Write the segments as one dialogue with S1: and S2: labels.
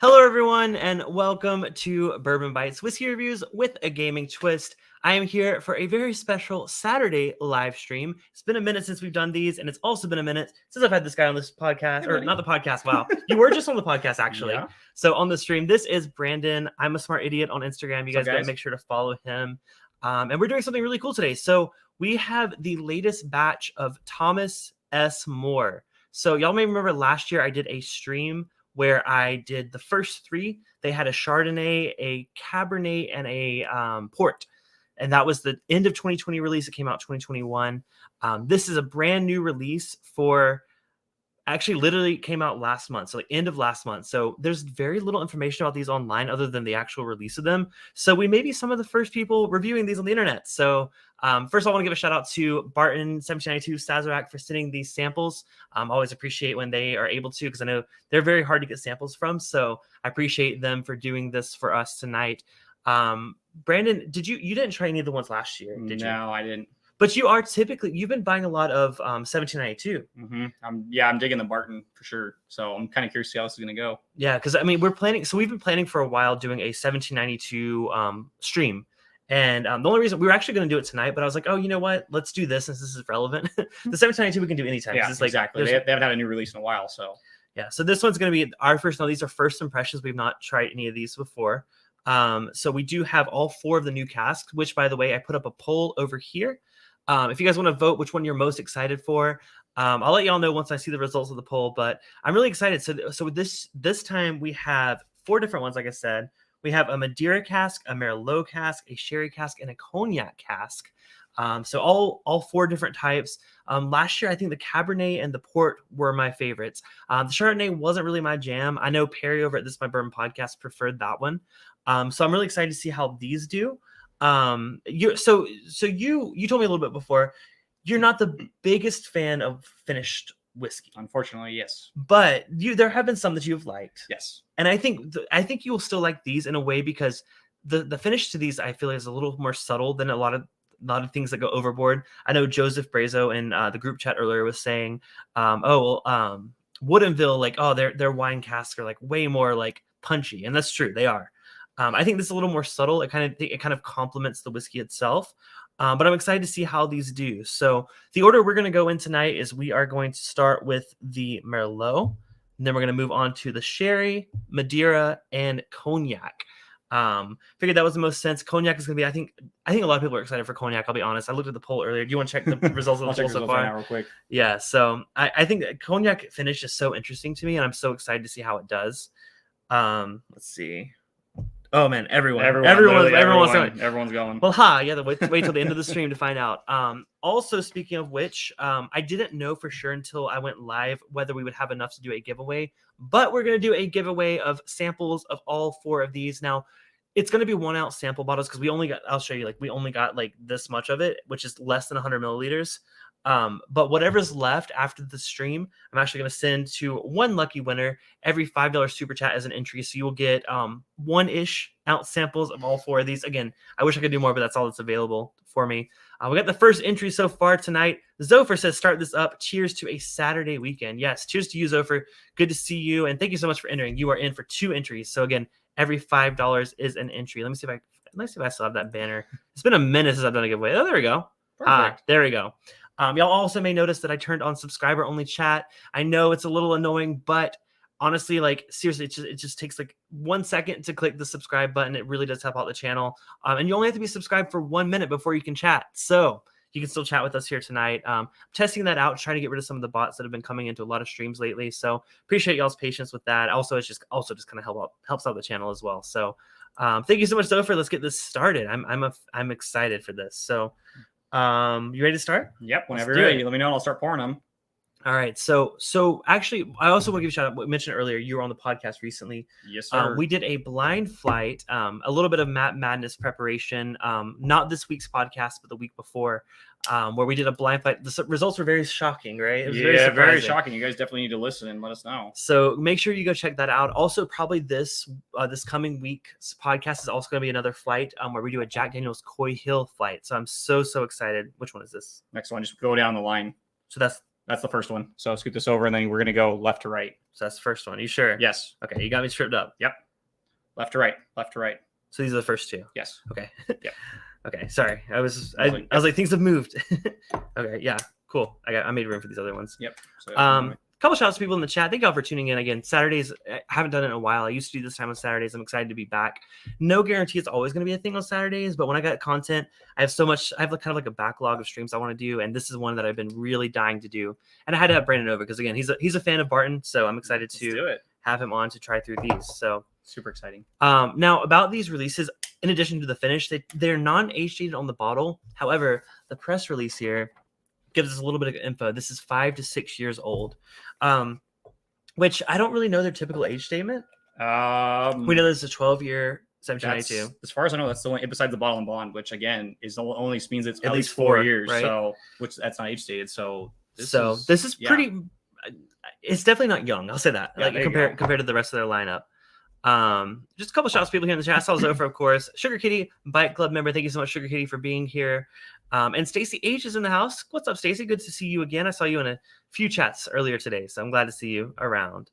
S1: Hello, everyone, and welcome to Bourbon Bites Whiskey Reviews with a gaming twist. I am here for a very special Saturday live stream. It's been a minute since we've done these, and it's also been a minute since I've had this guy on this podcast, or not the podcast. Wow, you were just on the podcast, actually.
S2: Yeah.
S1: So on the stream, this is Brandon. I'm a smart idiot on Instagram. You guys gotta
S2: guys?
S1: make sure to follow him. And we're doing something really cool today. So we have the latest batch of Thomas S. Moore. So y'all may remember last year I did a stream where I did the first three. They had a Chardonnay, a Cabernet, and a Port. And that was the end of 2020 release. It came out 2021. This is a brand new release for, actually literally came out last month. So like end of last month. So there's very little information about these online other than the actual release of them. So we may be some of the first people reviewing these on the internet. So first, I want to give a shout out to Barton 1792 Sazerac for sending these samples. Always appreciate when they are able to, because I know they're very hard to get samples from. So I appreciate them for doing this for us tonight. Brandon, you didn't try any of the ones last year, did you?
S2: No, I didn't.
S1: But you've been buying a lot of 1792.
S2: Mm-hmm. I'm digging the Barton for sure. So I'm kind of curious to see how this is going to go.
S1: Yeah, because I mean, we've been planning for a while doing a 1792 stream. And the only reason we were actually going to do it tonight, but I was like, oh, you know what? Let's do this since this is relevant. The 1792 we can do anytime.
S2: Yeah,
S1: it's like,
S2: exactly. They haven't had a new release in a while. So
S1: yeah, so this one's going to be our first. No, these are first impressions. We've not tried any of these before. So we do have all four of the new casks, which, by the way, I put up a poll over here. If you guys want to vote which one you're most excited for, I'll let y'all know once I see the results of the poll, but I'm really excited. So this time we have four different ones. Like I said, we have a Madeira cask, a Merlot cask, a sherry cask, and a Cognac cask. So all four different types. Last year, I think the Cabernet and the Port were my favorites. The Chardonnay wasn't really my jam. I know Perry over at This My Bourbon podcast preferred that one. So I'm really excited to see how these do. You told me a little bit before, you're not the biggest fan of finished whiskey,
S2: unfortunately, yes.
S1: But there have been some that you've liked.
S2: Yes.
S1: And I think you will still like these in a way because the finish to these I feel is a little more subtle than a lot of things that go overboard. I know Joseph Brazo in the group chat earlier was saying, Woodinville, like, oh, their wine casks are like way more like punchy, and that's true, they are. I think this is a little more subtle. It kind of complements the whiskey itself. But I'm excited to see how these do. So the order we're going to go in tonight is we are going to start with the Merlot, and then we're going to move on to the sherry, Madeira, and Cognac. Figured that was the most sense. Cognac is going to be, I think a lot of people are excited for Cognac. I'll be honest. I looked at the poll earlier. Do you want to check the results of the poll so far?
S2: Right now real quick.
S1: Yeah. So I think that Cognac finish is so interesting to me, and I'm so excited to see how it does. Let's see. Oh man, everyone's
S2: going.
S1: Well, yeah, wait till the end of the stream to find out. Also, speaking of which, I didn't know for sure until I went live whether we would have enough to do a giveaway, but we're going to do a giveaway of samples of all four of these. Now, it's going to be 1 ounce sample bottles because I'll show you, like, we only got like this much of it, which is less than 100 milliliters. But whatever's left after the stream, I'm actually going to send to one lucky winner every $5 super chat as an entry. So you will get 1-ish ounce samples of all four of these. Again, I wish I could do more, but that's all that's available for me. We got the first entry so far tonight. Zofer says, start this up. Cheers to a Saturday weekend. Yes, cheers to you, Zofer. Good to see you. And thank you so much for entering. You are in for 2 entries. So again, every $5 is an entry. Let me see if I still have that banner. It's been a minute since I've done a giveaway. Oh, there we go.
S2: Perfect.
S1: There we go. Y'all also may notice that I turned on subscriber only chat. I know it's a little annoying, but honestly, like, seriously, it just takes like 1 second to click the subscribe button. It really does help out the channel. And you only have to be subscribed for 1 minute before you can chat. So you can still chat with us here tonight. Testing that out, trying to get rid of some of the bots that have been coming into a lot of streams lately. So appreciate y'all's patience with that. Also, it's just kind of helps out the channel as well. So thank you so much, Zofer. Let's get this started. I'm excited for this. So you ready to start?
S2: Yep. Whenever you're ready, let me know and I'll start pouring them.
S1: All right. So actually, I also want to give a shout out. We mentioned earlier, you were on the podcast recently.
S2: Yes, sir.
S1: We did a blind flight, a little bit of Matt Madness preparation, not this week's podcast, but the week before, where we did a blind flight. The results were very shocking, right? It was
S2: very shocking. You guys definitely need to listen and let us know.
S1: So make sure you go check that out. Also, probably this coming week's podcast is also going to be another flight where we do a Jack Daniel's Coy Hill flight. So I'm so excited. Which one is this?
S2: Next one, just go down the line.
S1: So that's
S2: That's the first one. So scoot this over, and then we're gonna go left to right.
S1: So that's the first one. You sure?
S2: Yes.
S1: Okay, you got me stripped up.
S2: Yep. Left to right. Left to right.
S1: So these are the first two.
S2: Yes.
S1: Okay.
S2: Yep.
S1: Okay. Sorry, I was
S2: Like,
S1: like things have moved. Okay. Yeah. Cool. I made room for these other ones.
S2: Yep. So,
S1: Couple shout outs to people in the chat. Thank y'all for tuning in again. Saturdays, I haven't done it in a while. I used to do this time on Saturdays. I'm excited to be back. No guarantee it's always going to be a thing on Saturdays, but when I got content, I have kind of like a backlog of streams I want to do, and this is one that I've been really dying to do. And I had to have Brandon over because again, he's a fan of Barton, so I'm excited to have him on to try through these. So
S2: super exciting.
S1: Now about these releases, in addition to the finish, they're non-age dated on the bottle. However, the press release here gives us a little bit of info. This is 5 to 6 years old, which I don't really know their typical age statement. We know this is a 12-year 1792.
S2: As far as I know, that's the only besides the bottle and bond, which again is only means it's at least
S1: 4
S2: 4 years.
S1: right?
S2: So which that's not age stated. So
S1: this is pretty. It's definitely not young. I'll say that. Like compared to the rest of their lineup. Just a couple shots people here in the chat. Saw Zofer, of course. Sugar Kitty, Bike Club member. Thank you so much, Sugar Kitty, for being here. And Stacy H is in the house. What's up, Stacy? Good to see you again. I saw you in a few chats earlier today, so I'm glad to see you around.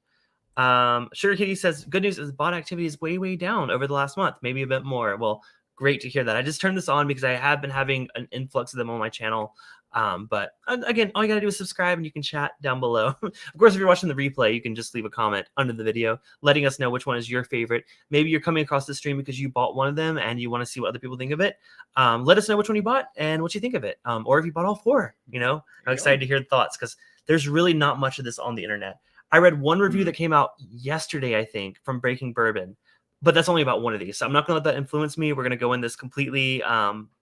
S1: Sugar Kitty says, good news is bot activity is way down over the last month, maybe a bit more. Well, great to hear that. I just turned this on because I have been having an influx of them on my channel. But again, all you gotta do is subscribe and you can chat down below. Of course, if you're watching the replay, you can just leave a comment under the video letting us know which one is your favorite. Maybe you're coming across the stream because you bought one of them and you want to see what other people think of it. Let us know which one you bought and what you think of it. Or if you bought all four, I'm excited to hear the thoughts because there's really not much of this on the internet. I read one review that came out yesterday, I think, from Breaking Bourbon, but that's only about one of these. So I'm not gonna let that influence me. We're gonna go in this completely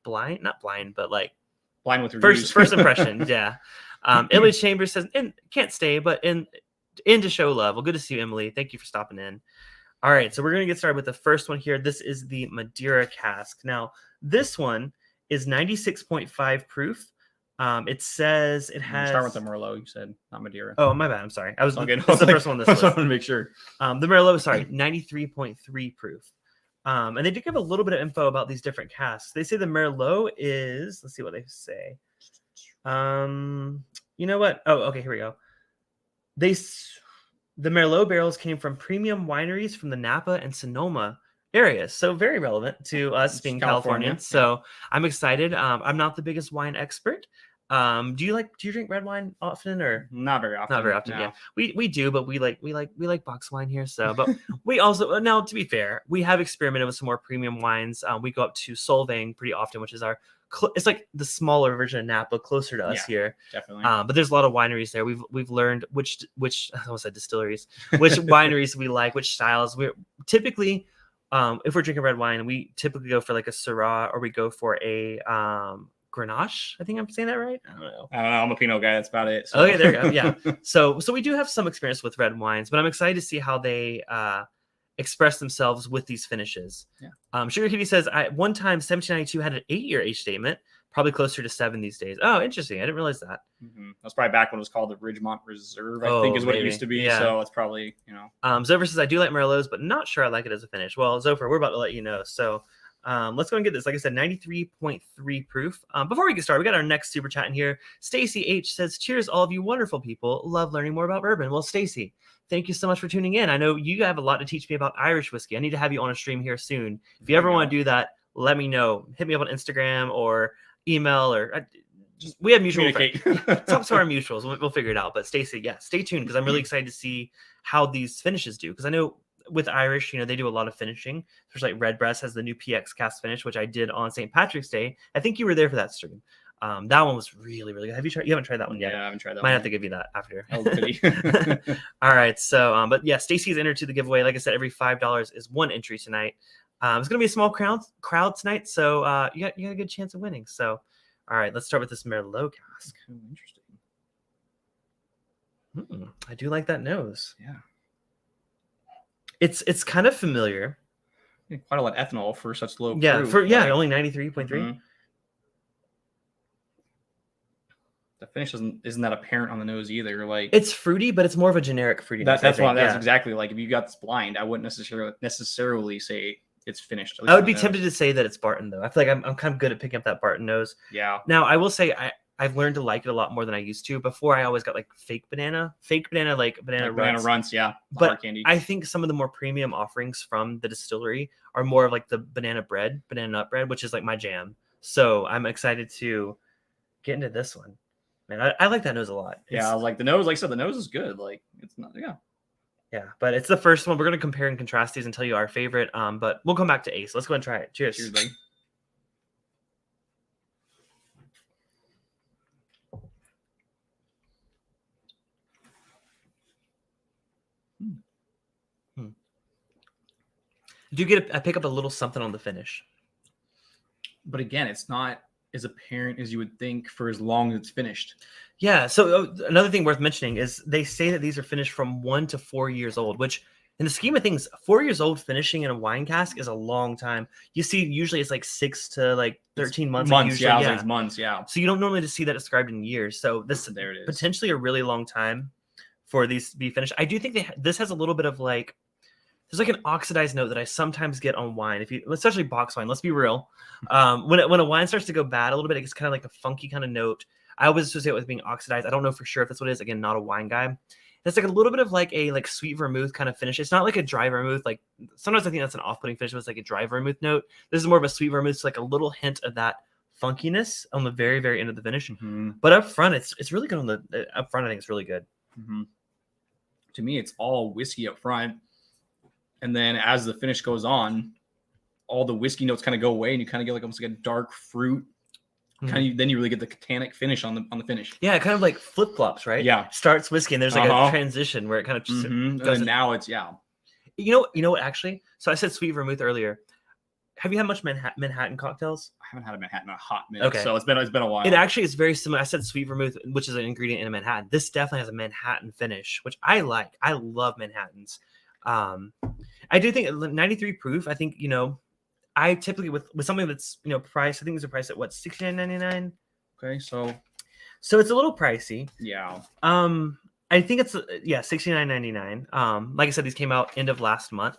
S1: blind, not blind, but like
S2: blind with reviews.
S1: First impressions, yeah. Emily Chambers says, can't stay, but in to show love. Well, good to see you, Emily. Thank you for stopping in. All right, so we're going to get started with the first one here. This is the Madeira cask. Now, this one is 96.5 proof. It says it has...
S2: Start with the Merlot, you said, not Madeira.
S1: Oh, my bad. I'm sorry. I was
S2: okay.
S1: That's the first one.
S2: I just wanted to make sure.
S1: The Merlot, sorry, 93.3 proof. And they did give a little bit of info about these different casks. They say the Merlot is, let's see what they say. You know what? Oh, okay, here we go. The Merlot barrels came from premium wineries from the Napa and Sanoma areas. So very relevant to us being Californians. So I'm excited. I'm not the biggest wine expert. Do you drink red wine often or
S2: not very often?
S1: Not very often.
S2: No.
S1: Yeah, we do, but we like box wine here. So, but we also now, to be fair, we have experimented with some more premium wines. We go up to Solvang pretty often, which is it's like the smaller version of Napa, closer to us here.
S2: Definitely.
S1: But there's a lot of wineries there. We've learned which I almost said distilleries, which wineries we like, which styles. We're typically, if we're drinking red wine, we typically go for like a Syrah or we go for a Grenache. I think I'm saying that right. I don't know.
S2: I'm a Pinot guy. That's about it. So.
S1: Okay, there you go. Yeah. So we do have some experience with red wines, but I'm excited to see how they express themselves with these finishes.
S2: Yeah.
S1: Sugar Kitty says, one time 1792 had an 8-year age statement, probably closer to 7 these days. Oh, interesting. I didn't realize that.
S2: Mm-hmm. That's probably back when it was called the Ridgemont Reserve, I think is what it used to be. Yeah. So it's probably,
S1: Zofer says, I do like Merlots, but not sure I like it as a finish. Well, Zofer, we're about to let you know. So let's go and get this. Like I said, 93.3 proof. Before we get started, we got our next super chat in here. Stacy H says, cheers, all of you wonderful people. Love learning more about bourbon. Well, Stacy, thank you so much for tuning in. I know you have a lot to teach me about Irish whiskey. I need to have you on a stream here soon. If you ever want to do that, let me know. Hit me up on Instagram or email or we have mutual friends. Talk to our mutuals. We'll figure it out. But Stacy, yeah, stay tuned because I'm really excited to see how these finishes do. Because I know with Irish, they do a lot of finishing. There's like Redbreast has the new PX cask finish, which I did on St. Patrick's Day. I think you were there for that stream. That one was really, really good. Have you tried? You haven't tried that one yet.
S2: Yeah, I haven't tried that.
S1: Might have to give you that after.
S2: Oh,
S1: all right. So, but yeah, Stacy's entered to the giveaway. Like I said, every $5 is one entry tonight. It's gonna be a small crowd tonight, so you got a good chance of winning. So, all right, let's start with this Merlot cask. Interesting. I do like that nose.
S2: Yeah.
S1: It's kind of familiar.
S2: Quite a lot of ethanol for such low.
S1: Yeah,
S2: proof,
S1: only 93.3.
S2: Mm-hmm. The finish isn't that apparent on the nose either. Like
S1: it's fruity, but it's more of a generic fruity.
S2: That's exactly like if you got this blind, I wouldn't necessarily say it's finished.
S1: I would be tempted to say that it's Barton though. I feel like I'm kind of good at picking up that Barton nose.
S2: Yeah.
S1: Now I will say I've learned to like it a lot more than I used to. Before, I always got like fake banana, like banana
S2: Like banana runts, yeah.
S1: But
S2: Hard candy.
S1: I think some of the more premium offerings from the distillery are more of like the banana nut bread, which is like my jam. So I'm excited to get into this one. Man, I like that nose a lot.
S2: Yeah, I was like the nose. Like I said, the nose is good. Like it's not. Yeah.
S1: Yeah, but it's the first one. We're gonna compare and contrast these and tell you our favorite. But we'll come back to Ace. Let's go and try it. Cheers.
S2: Cheers, buddy.
S1: Do you get I pick up a little something on the finish?
S2: But again, it's not as apparent as you would think for as long as it's finished.
S1: Yeah. So another thing worth mentioning is they say that these are finished from 1 to 4 years old, which in the scheme of things, 4 years old finishing in a wine cask is a long time. You see, usually it's like 6 to like 13 months.
S2: Months,
S1: usually,
S2: yeah. Like months, yeah.
S1: So you don't normally just see that described in years. So this
S2: there it is.
S1: Potentially a really long time for these to be finished. I do think this has a little bit of like, there's like an oxidized note that I sometimes get on wine. Especially box wine, let's be real. When a wine starts to go bad a little bit, it gets kind of like a funky kind of note. I always associate it with being oxidized. I don't know for sure if that's what it is. Again, not a wine guy. It's like a little bit of like a sweet vermouth kind of finish. It's not like a dry vermouth. Like sometimes I think that's an off-putting finish. It's like a dry vermouth note. This is more of a sweet vermouth. It's like a little hint of that funkiness on the very, very end of the finish.
S2: Mm-hmm.
S1: But up front, it's really good on the up front. I think it's really good.
S2: Mm-hmm. To me, it's all whiskey up front. And then as the finish goes on, all the whiskey notes kind of go away, and you kind of get like almost like a dark fruit. Kind of, then you really get the tannic finish on the finish.
S1: Yeah, it kind of like flip flops, right?
S2: Yeah,
S1: starts whiskey, and there's like a transition where it kind of just
S2: goes. And now it's
S1: You know what? Actually, so I said sweet vermouth earlier. Have you had much Manhattan cocktails?
S2: I haven't had a Manhattan in a hot minute.
S1: Okay,
S2: so it's been a while.
S1: It actually is very similar. I said sweet vermouth, which is an ingredient in a Manhattan. This definitely has a Manhattan finish, which I like. I love Manhattans. I do think 93 proof. I think I typically with something that's priced. I think there's a price at what, $69.99.
S2: Okay, so
S1: it's a little pricey.
S2: Yeah.
S1: I think it's $69.99. Like I said, these came out end of last month.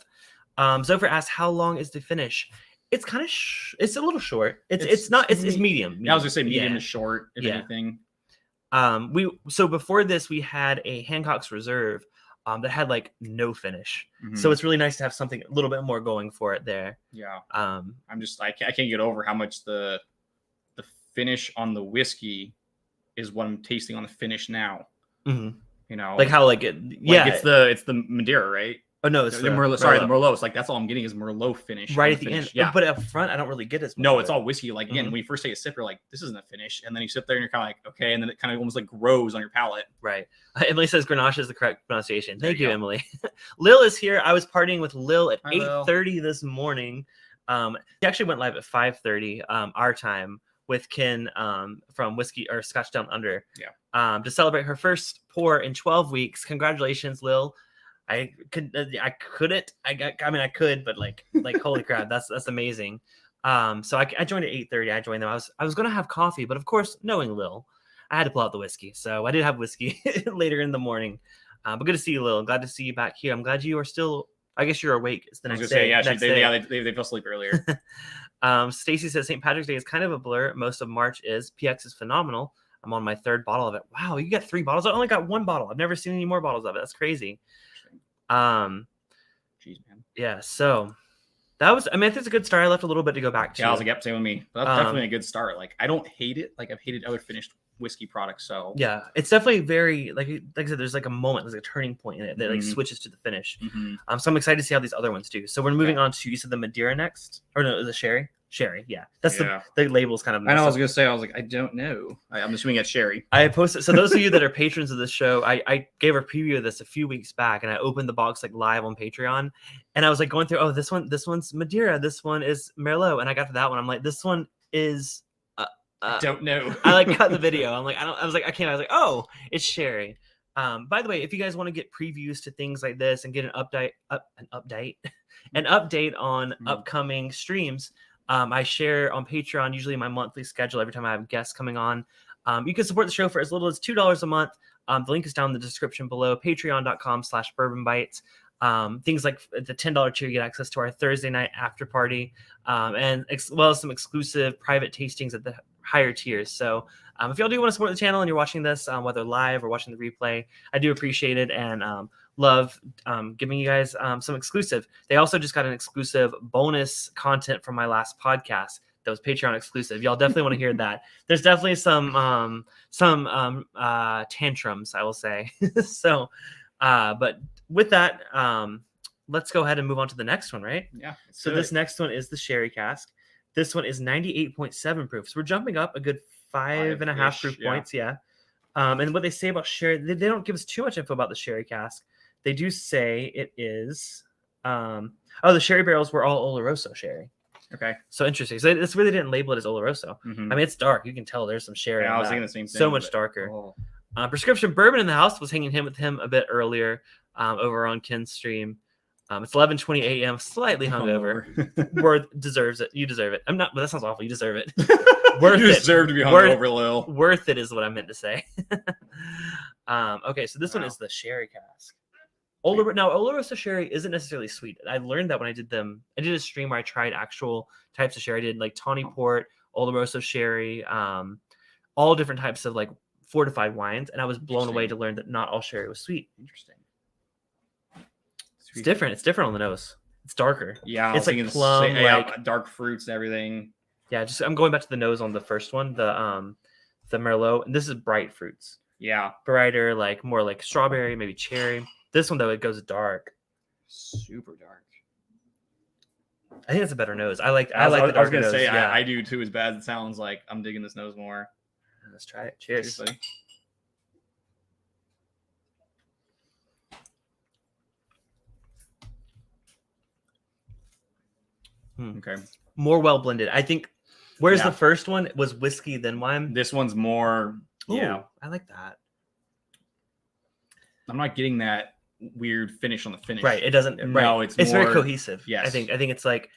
S1: Zopher asked, how long is the finish? It's kind of it's a little short. It's medium.
S2: Yeah, I was gonna say medium to short, if anything.
S1: Before this we had a Hancock's Reserve that had like no finish. So it's really nice to have something a little bit more going for it there.
S2: Yeah. I can't get over how much the finish on the whiskey is what I'm tasting on the finish now.
S1: Like how it's
S2: the Madeira, right?
S1: Oh no, it's
S2: the Merlot. Sorry, the Merlot. It's like that's all I'm getting is Merlot finish
S1: right at the
S2: finish.
S1: end.
S2: Yeah,
S1: but up front, I don't really get as much.
S2: No, it's all whiskey. Like again, when you first take a sip, you're like, "This isn't a finish," and then you sit there and you're kind of like, "Okay," and then it kind of almost like grows on your palate.
S1: Right. Emily says Grenache is the correct pronunciation. Thank you, Emily. Lil is here. I was partying with Lil at 8:30 this morning. He actually went live at 5:30 our time with Ken from Whiskey or Scotch Down Under.
S2: Yeah.
S1: To celebrate her first pour in 12 weeks. Congratulations, Lil. I could, but like holy crap, that's amazing. So I joined at 8:30. I joined them. I was gonna have coffee, but of course, knowing Lil, I had to pull out the whiskey. So I did have whiskey later in the morning. But good to see you, Lil. Glad to see you back here. I'm glad you are still. I guess you're awake. It's the next day.
S2: They fell asleep earlier.
S1: Stacy says St. Patrick's Day is kind of a blur. Most of March is. PX is phenomenal. I'm on my 3rd bottle of it. Wow, you got 3 bottles. I only got 1 bottle. I've never seen any more bottles of it. That's crazy.
S2: Jeez, man.
S1: Yeah, so that was, I think it's a good start. I left a little bit to go back to.
S2: Yeah, I was like, yep, same with me. But that's definitely a good start. Like, I don't hate it. Like, I've hated other finished whiskey products. So
S1: yeah, it's definitely very like I said, there's like a moment, there's like a turning point in it that like switches to the finish. So I'm excited to see how these other ones do. So we're moving on to, you said the Madeira next, or no, the sherry. Yeah, that's the label's kind of.
S2: I know. I was gonna say. I was like, I don't know. I'm assuming it's sherry.
S1: I posted. So those of you that are patrons of this show, I gave a preview of this a few weeks back, and I opened the box like live on Patreon, and I was like going through. Oh, this one's Madeira. This one is Merlot, and I got to that one. I'm like, this one is.
S2: I don't know.
S1: I like cut the video. I'm like, I was like, I can't. I was like, oh, it's sherry. By the way, if you guys want to get previews to things like this and get an update on upcoming streams. I share on Patreon usually my monthly schedule every time I have guests coming on. You can support the show for as little as $2 a month. The link is down in the description below, patreon.com/bourbonbites. Things like the $10 tier, you get access to our Thursday night after party, and well as some exclusive private tastings at the higher tiers. So if y'all do want to support the channel and you're watching this, whether live or watching the replay, I do appreciate it and love giving you guys some exclusive. They also just got an exclusive bonus content from my last podcast that was Patreon exclusive. Y'all definitely want to hear that. There's definitely some tantrums, I will say. So, but with that, let's go ahead and move on to the next one, right?
S2: Yeah.
S1: So this next one is the sherry cask. This one is 98.7 proof. So we're jumping up a good 5.5 proof points. Yeah. And what they say about sherry, they don't give us too much info about the sherry cask. They do say it is, the sherry barrels were all Oloroso sherry.
S2: Okay.
S1: So interesting. So it's really didn't label it as Oloroso.
S2: Mm-hmm.
S1: I mean, it's dark. You can tell there's some sherry.
S2: Yeah, I was thinking the same thing.
S1: So much darker. Prescription bourbon in the house. Was hanging with him a bit earlier over on Ken's stream. It's 11:20 a.m. Slightly hungover. Deserves it. You deserve it. I'm not. But that sounds awful. You deserve it.
S2: You deserve to be hungover, Lil.
S1: Worth it is what I meant to say. Okay, so this one is the sherry cask. Now, Oloroso sherry isn't necessarily sweet. I learned that when I did a stream where I tried actual types of sherry. I did like tawny port, Oloroso sherry, all different types of like fortified wines, and I was blown away to learn that not all sherry was sweet.
S2: Interesting.
S1: It's different. It's different on the nose. It's darker.
S2: Yeah,
S1: it's like plum, like
S2: dark fruits and everything.
S1: Yeah, I'm going back to the nose on the first one, the Merlot, and this is bright fruits.
S2: Yeah,
S1: brighter, like more like strawberry, maybe cherry. This one though, it goes dark,
S2: super dark.
S1: I think it's a better nose. I was
S2: gonna say yeah. I do too. As bad as it sounds, like I'm digging this nose more.
S1: Let's try it. Cheers.
S2: Seriously. Okay.
S1: More well blended. I think. Whereas the first one was whiskey then wine.
S2: This one's more.
S1: Ooh,
S2: yeah,
S1: I like that.
S2: I'm not getting that weird finish on the finish.
S1: Right. It doesn't.
S2: No,
S1: it's more, very cohesive.
S2: Yes.
S1: I think it's like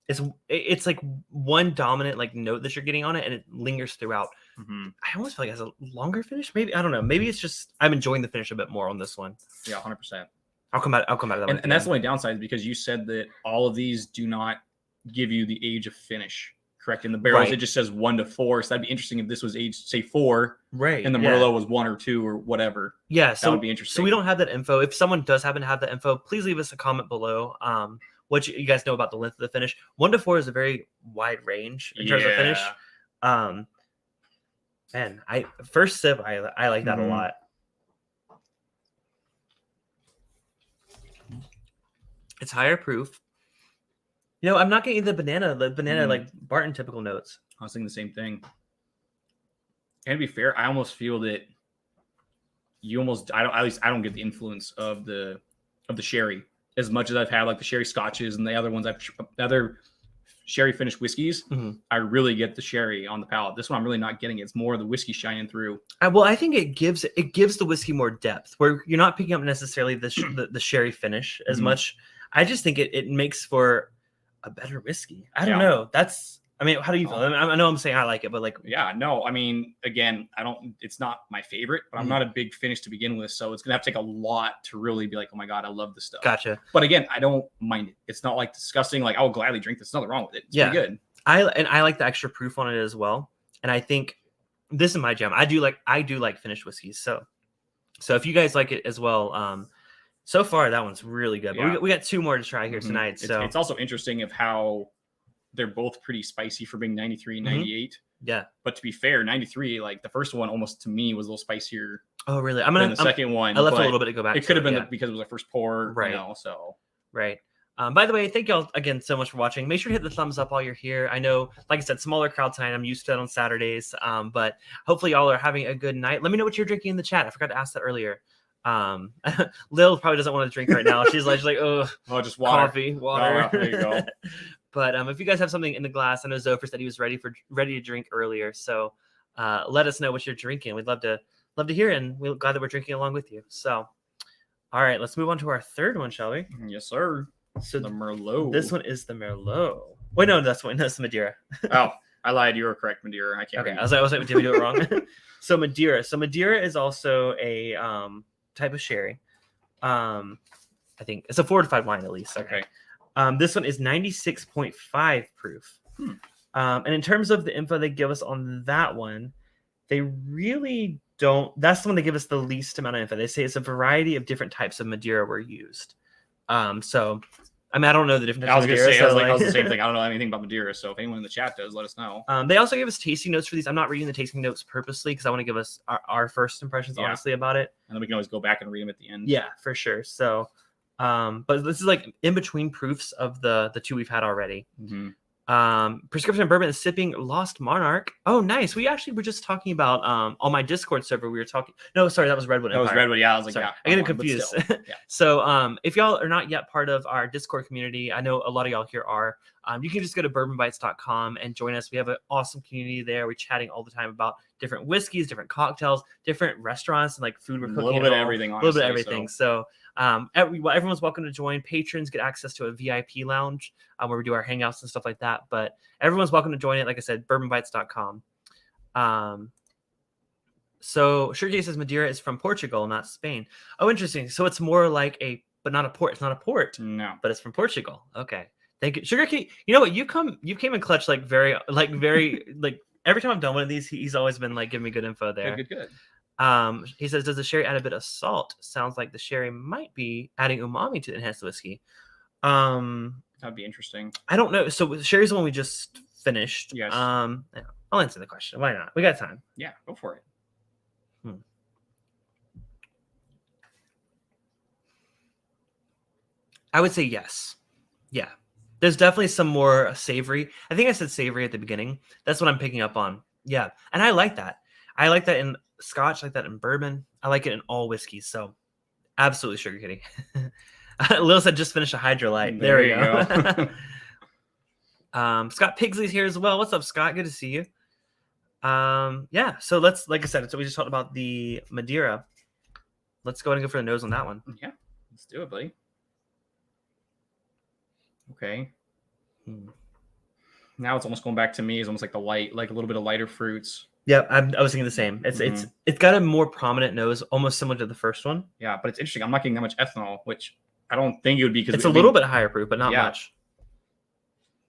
S1: it's like one dominant like note that you're getting on it, and it lingers throughout.
S2: Mm-hmm.
S1: I almost feel like it has a longer finish. Maybe I don't know. Maybe it's just I'm enjoying the finish a bit more on this one.
S2: Yeah, 100%.
S1: I'll come out of that one.
S2: And that's the only downside, because you said that all of these do not give you the age of finish. Correct. In the barrels, it just says 1 to 4. So that'd be interesting if this was aged, say 4,
S1: right?
S2: And the Merlot was 1 or 2 or whatever.
S1: Yeah,
S2: that would be interesting.
S1: So we don't have that info. If someone does happen to have that info, please leave us a comment below. What you guys know about the length of the finish. 1 to 4 is a very wide range in terms of finish. Man, first sip, I like that a lot. It's higher proof. You know, I'm not getting the banana like Barton typical notes.
S2: I was thinking the same thing. And to be fair, I almost feel that I don't get the influence of the sherry as much as I've had like the sherry scotches and the other sherry finished whiskeys. Mm-hmm. I really get the sherry on the palate. This one I'm really not getting. It's more the whiskey shining through.
S1: Well, I think it gives the whiskey more depth, where you're not picking up necessarily the sherry finish as much. I just think it makes for a better whiskey. I don't know. How do you feel? I know I'm saying I like it, but like,
S2: yeah, no, I mean, again, it's not my favorite, but I'm not a big finish to begin with. So it's going to have to take a lot to really be like, oh my God, I love this stuff.
S1: Gotcha.
S2: But again, I don't mind it. It's not like disgusting. Like I will gladly drink this. There's nothing wrong with it. It's pretty good.
S1: I like the extra proof on it as well. And I think this is my jam. I do like finished whiskeys. So if you guys like it as well, so far that one's really good. But we got 2 more to try here tonight. So
S2: it's also interesting of how they're both pretty spicy for being 93 and 98.
S1: Yeah.
S2: But to be fair, 93, like the first one almost to me was a little spicier.
S1: Oh, really?
S2: Than the second one.
S1: I left a little bit to go back.
S2: It could have been because it was our first pour.
S1: Right. Right. By the way, thank y'all again so much for watching. Make sure to hit the thumbs up while you're here. I know, like I said, smaller crowd tonight. I'm used to that on Saturdays. But hopefully y'all are having a good night. Let me know what you're drinking in the chat. I forgot to ask that earlier. Lil probably doesn't want to drink right now. She's like, oh,
S2: just water.
S1: Coffee, water.
S2: Oh, there you go.
S1: But if you guys have something in the glass, I know Zopher said he was ready to drink earlier. So let us know what you're drinking. We'd love to hear it, and we're glad that we're drinking along with you. So, all right, let's move on to our third one, shall we?
S2: Yes, sir. So the Merlot.
S1: This one is the Merlot. Wait, no, that's the Madeira.
S2: Oh, I lied. You were correct, Madeira. I can't.
S1: Okay, I was like, did we do it wrong? So Madeira. So Madeira is also a type of sherry. I think it's a fortified wine at least.
S2: Okay.
S1: This one is 96.5 proof. And in terms of the info they give us on that one, they really don't. That's the one they give us the least amount of info. They say it's a variety of different types of Madeira were used. So, I mean, I don't know the different types
S2: I was
S1: of
S2: gonna
S1: Madeira.
S2: say,
S1: So
S2: I was the same thing. I don't know anything about Madeira, so if anyone in the chat does, let us know.
S1: They also gave us tasting notes for these. I'm not reading the tasting notes purposely because I want to give us our first impressions, honestly, about it.
S2: And then we can always go back and read them at the end.
S1: Yeah, for sure. So, but this is like in between proofs of the two we've had already.
S2: Mm-hmm.
S1: Prescription Bourbon is sipping Lost Monarch. Oh, nice. We actually were just talking about on my Discord server. We were talking. No, sorry, that was Redwood Empire.
S2: That was Redwood. Yeah, I was like,
S1: sorry.
S2: yeah,
S1: I get confused.
S2: Yeah.
S1: So, if y'all are not yet part of our Discord community, I know a lot of y'all here are. You can just go to bourbonbites.com and join us. We have an awesome community there. We're chatting all the time about different whiskeys, different cocktails, different restaurants, and like food we're cooking.
S2: A little bit of everything.
S1: A little bit of everything. So everyone's welcome to join. Patrons get access to a VIP lounge where we do our hangouts and stuff like that. But everyone's welcome to join it. Like I said, bourbonbites.com. So Sugarcane says Madeira is from Portugal, not Spain. Oh, interesting. So it's more like but not a port. It's not a port.
S2: No,
S1: but it's from Portugal. Okay. Thank you. Sugarcane. You know what? You came in clutch like very like every time I've done one of these, he's always been like giving me good info there.
S2: Good.
S1: He says, does the sherry add a bit of salt? Sounds like the sherry might be adding umami to enhance the whiskey.
S2: That'd be interesting.
S1: I don't know. So sherry's the one we just finished.
S2: Yes.
S1: I'll answer the question. Why not? We got time.
S2: Yeah, go for it.
S1: I would say yes. Yeah. There's definitely some more savory. I think I said savory at the beginning. That's what I'm picking up on. Yeah. And I like that. I like that in Scotch, I like that in bourbon. I like it in all whiskeys. So absolutely sugar kitty. Lil said just finished a Hydrolite. There we go. Scott Pigsley's here as well. What's up, Scott? Good to see you. Yeah. So like I said, so we just talked about the Madeira. Let's go ahead and go for the nose on that one.
S2: Yeah. Let's do it, buddy. Okay. Now it's almost going back to me. It's almost like like a little bit of lighter fruits.
S1: Yeah, I was thinking the same. It's got a more prominent nose, almost similar to the first one.
S2: Yeah, but it's interesting. I'm not getting that much ethanol, which I don't think it would be because
S1: it's a little bit higher proof, but not much.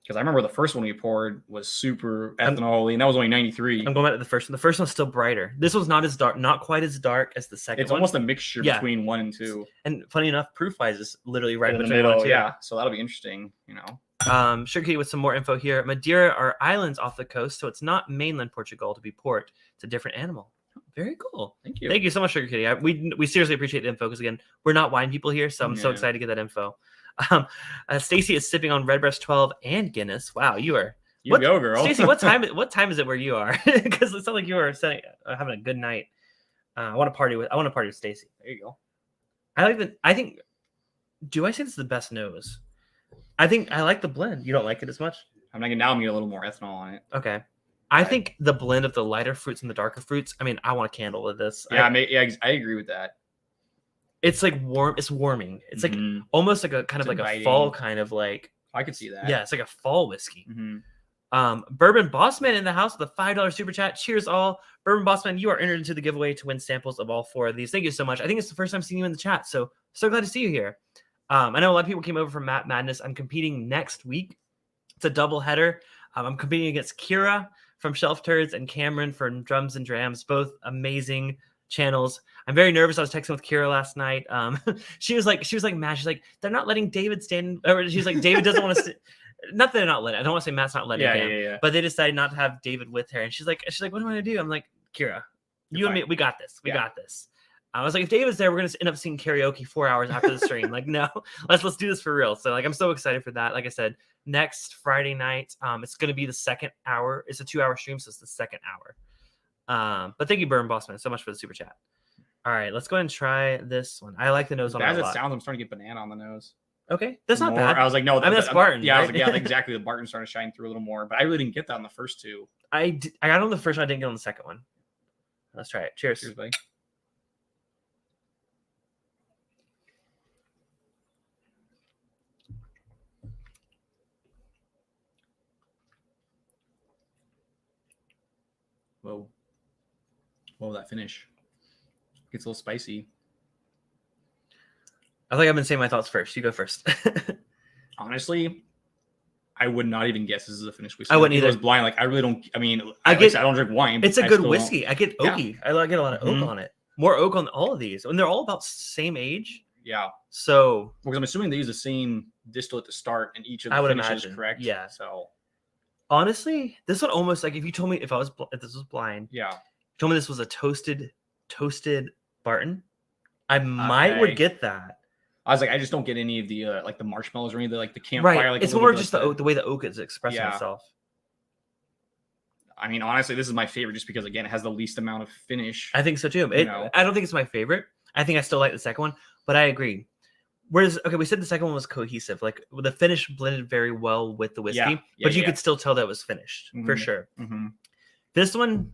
S2: Because I remember the first one we poured was super ethanol-y, and that was only 93.
S1: I'm going back to the first one. The first one's still brighter. This one's not as dark, not quite as dark as the second one.
S2: It's almost a mixture between 1 and 2.
S1: And funny enough, proof-wise is literally right
S2: in the
S1: between
S2: middle.
S1: 1 and 2.
S2: Yeah, so that'll be interesting,
S1: Sugar Kitty with some more info here. Madeira are islands off the coast, so it's not mainland Portugal to be port. It's a different animal. Very cool.
S2: Thank you.
S1: Thank you so much, Sugar Kitty. We seriously appreciate the info because, again, we're not wine people here, so I'm so excited to get that info. Stacy is sipping on Redbreast 12 and Guinness. Wow,
S2: you go, girl.
S1: Stacy, what time is it where you are? Because it sounds like you are having a good night. I want to party with Stacy. There you go. Do I say this is the best nose? I think I like the blend. You don't like it as much?
S2: I'm getting a little more ethanol on it.
S1: Okay. I think the blend of the lighter fruits and the darker fruits. I mean, I want a candle with this.
S2: Yeah, I agree with that.
S1: It's like warm. It's warming. It's like almost like a kind of like inviting. A fall kind of like.
S2: I could see that.
S1: Yeah, it's like a fall whiskey. Bourbon Bossman in the house with a $5 super chat. Cheers, all. Bourbon Bossman, you are entered into the giveaway to win samples of all 4 of these. Thank you so much. I think it's the first time seeing you in the chat, so glad to see you here. I know a lot of people came over from Map Madness. I'm competing next week. It's a double header. I'm competing against Kira from Shelf Turds and Cameron from Drums and Drams, both amazing channels. I'm very nervous. I was texting with Kira last night. She was like mad. She's like, they're not letting David stand. Or she's like, David doesn't want to. Not that they're not letting. I don't want to say Matt's not letting him.
S2: Yeah.
S1: But they decided not to have David with her, and she's like, what am I gonna do? I'm like, Kira, you and me, we got this. We got this. I was like, if David's there, we're gonna end up seeing karaoke 4 hours after the stream. Like, no, let's do this for real. So like, I'm so excited for that. Like I said, next Friday night, it's gonna be the second hour. It's a 2-hour stream, so it's the second hour. But thank you, Bourbon Bossman, so much for the super chat. All right, let's go ahead and try this one. I like the nose on it a lot.
S2: As it sounds, I'm starting to get banana on the nose.
S1: Okay, that's not bad.
S2: I was like, no,
S1: that's Barton.
S2: Yeah,
S1: right?
S2: I was like, yeah, exactly. The Barton started to shine through a little more, but I really didn't get that on the first 2.
S1: I got on the first one. I didn't get on the second one. Let's try it. Cheers.
S2: Cheers, buddy. Whoa, that finish gets a little spicy.
S1: I think I've been saying my thoughts first. You go first.
S2: Honestly, I would not even guess this is a finished whiskey.
S1: I wouldn't
S2: If it
S1: either.
S2: was blind. Like I really don't. I mean,
S1: I
S2: like
S1: get-
S2: I don't drink wine.
S1: It's a
S2: I
S1: good
S2: still
S1: whiskey. I get
S2: Yeah.
S1: oaky. I get a lot of oak
S2: Mhm.
S1: on it. More oak on all of these, and they're all about same age.
S2: Yeah,
S1: So
S2: because I'm assuming they use the same distillate to start in each of the
S1: I would
S2: finishes,
S1: imagine,
S2: correct?
S1: yeah.
S2: So
S1: honestly, this would almost like if you told me if this was blind,
S2: yeah,
S1: told me this was a toasted Barton, I might would
S2: Okay.
S1: get that.
S2: I was like, I just don't get any of the like the marshmallows or any of the like the campfire.
S1: Right.
S2: Like
S1: It's
S2: a little
S1: more
S2: bit
S1: just
S2: like
S1: the way the oak is expressing
S2: Yeah.
S1: itself.
S2: I mean, honestly, this is my favorite just because again, it has the least amount of finish.
S1: I think so too.
S2: You know.
S1: I don't think it's my favorite. I think I still like the second one, but I agree. Whereas, okay, we said the second one was cohesive. Like the finish blended very well with the whiskey,
S2: Yeah,
S1: but you
S2: yeah.
S1: could still tell that it was finished for
S2: Mhm.
S1: sure.
S2: Mm-hmm.
S1: This one,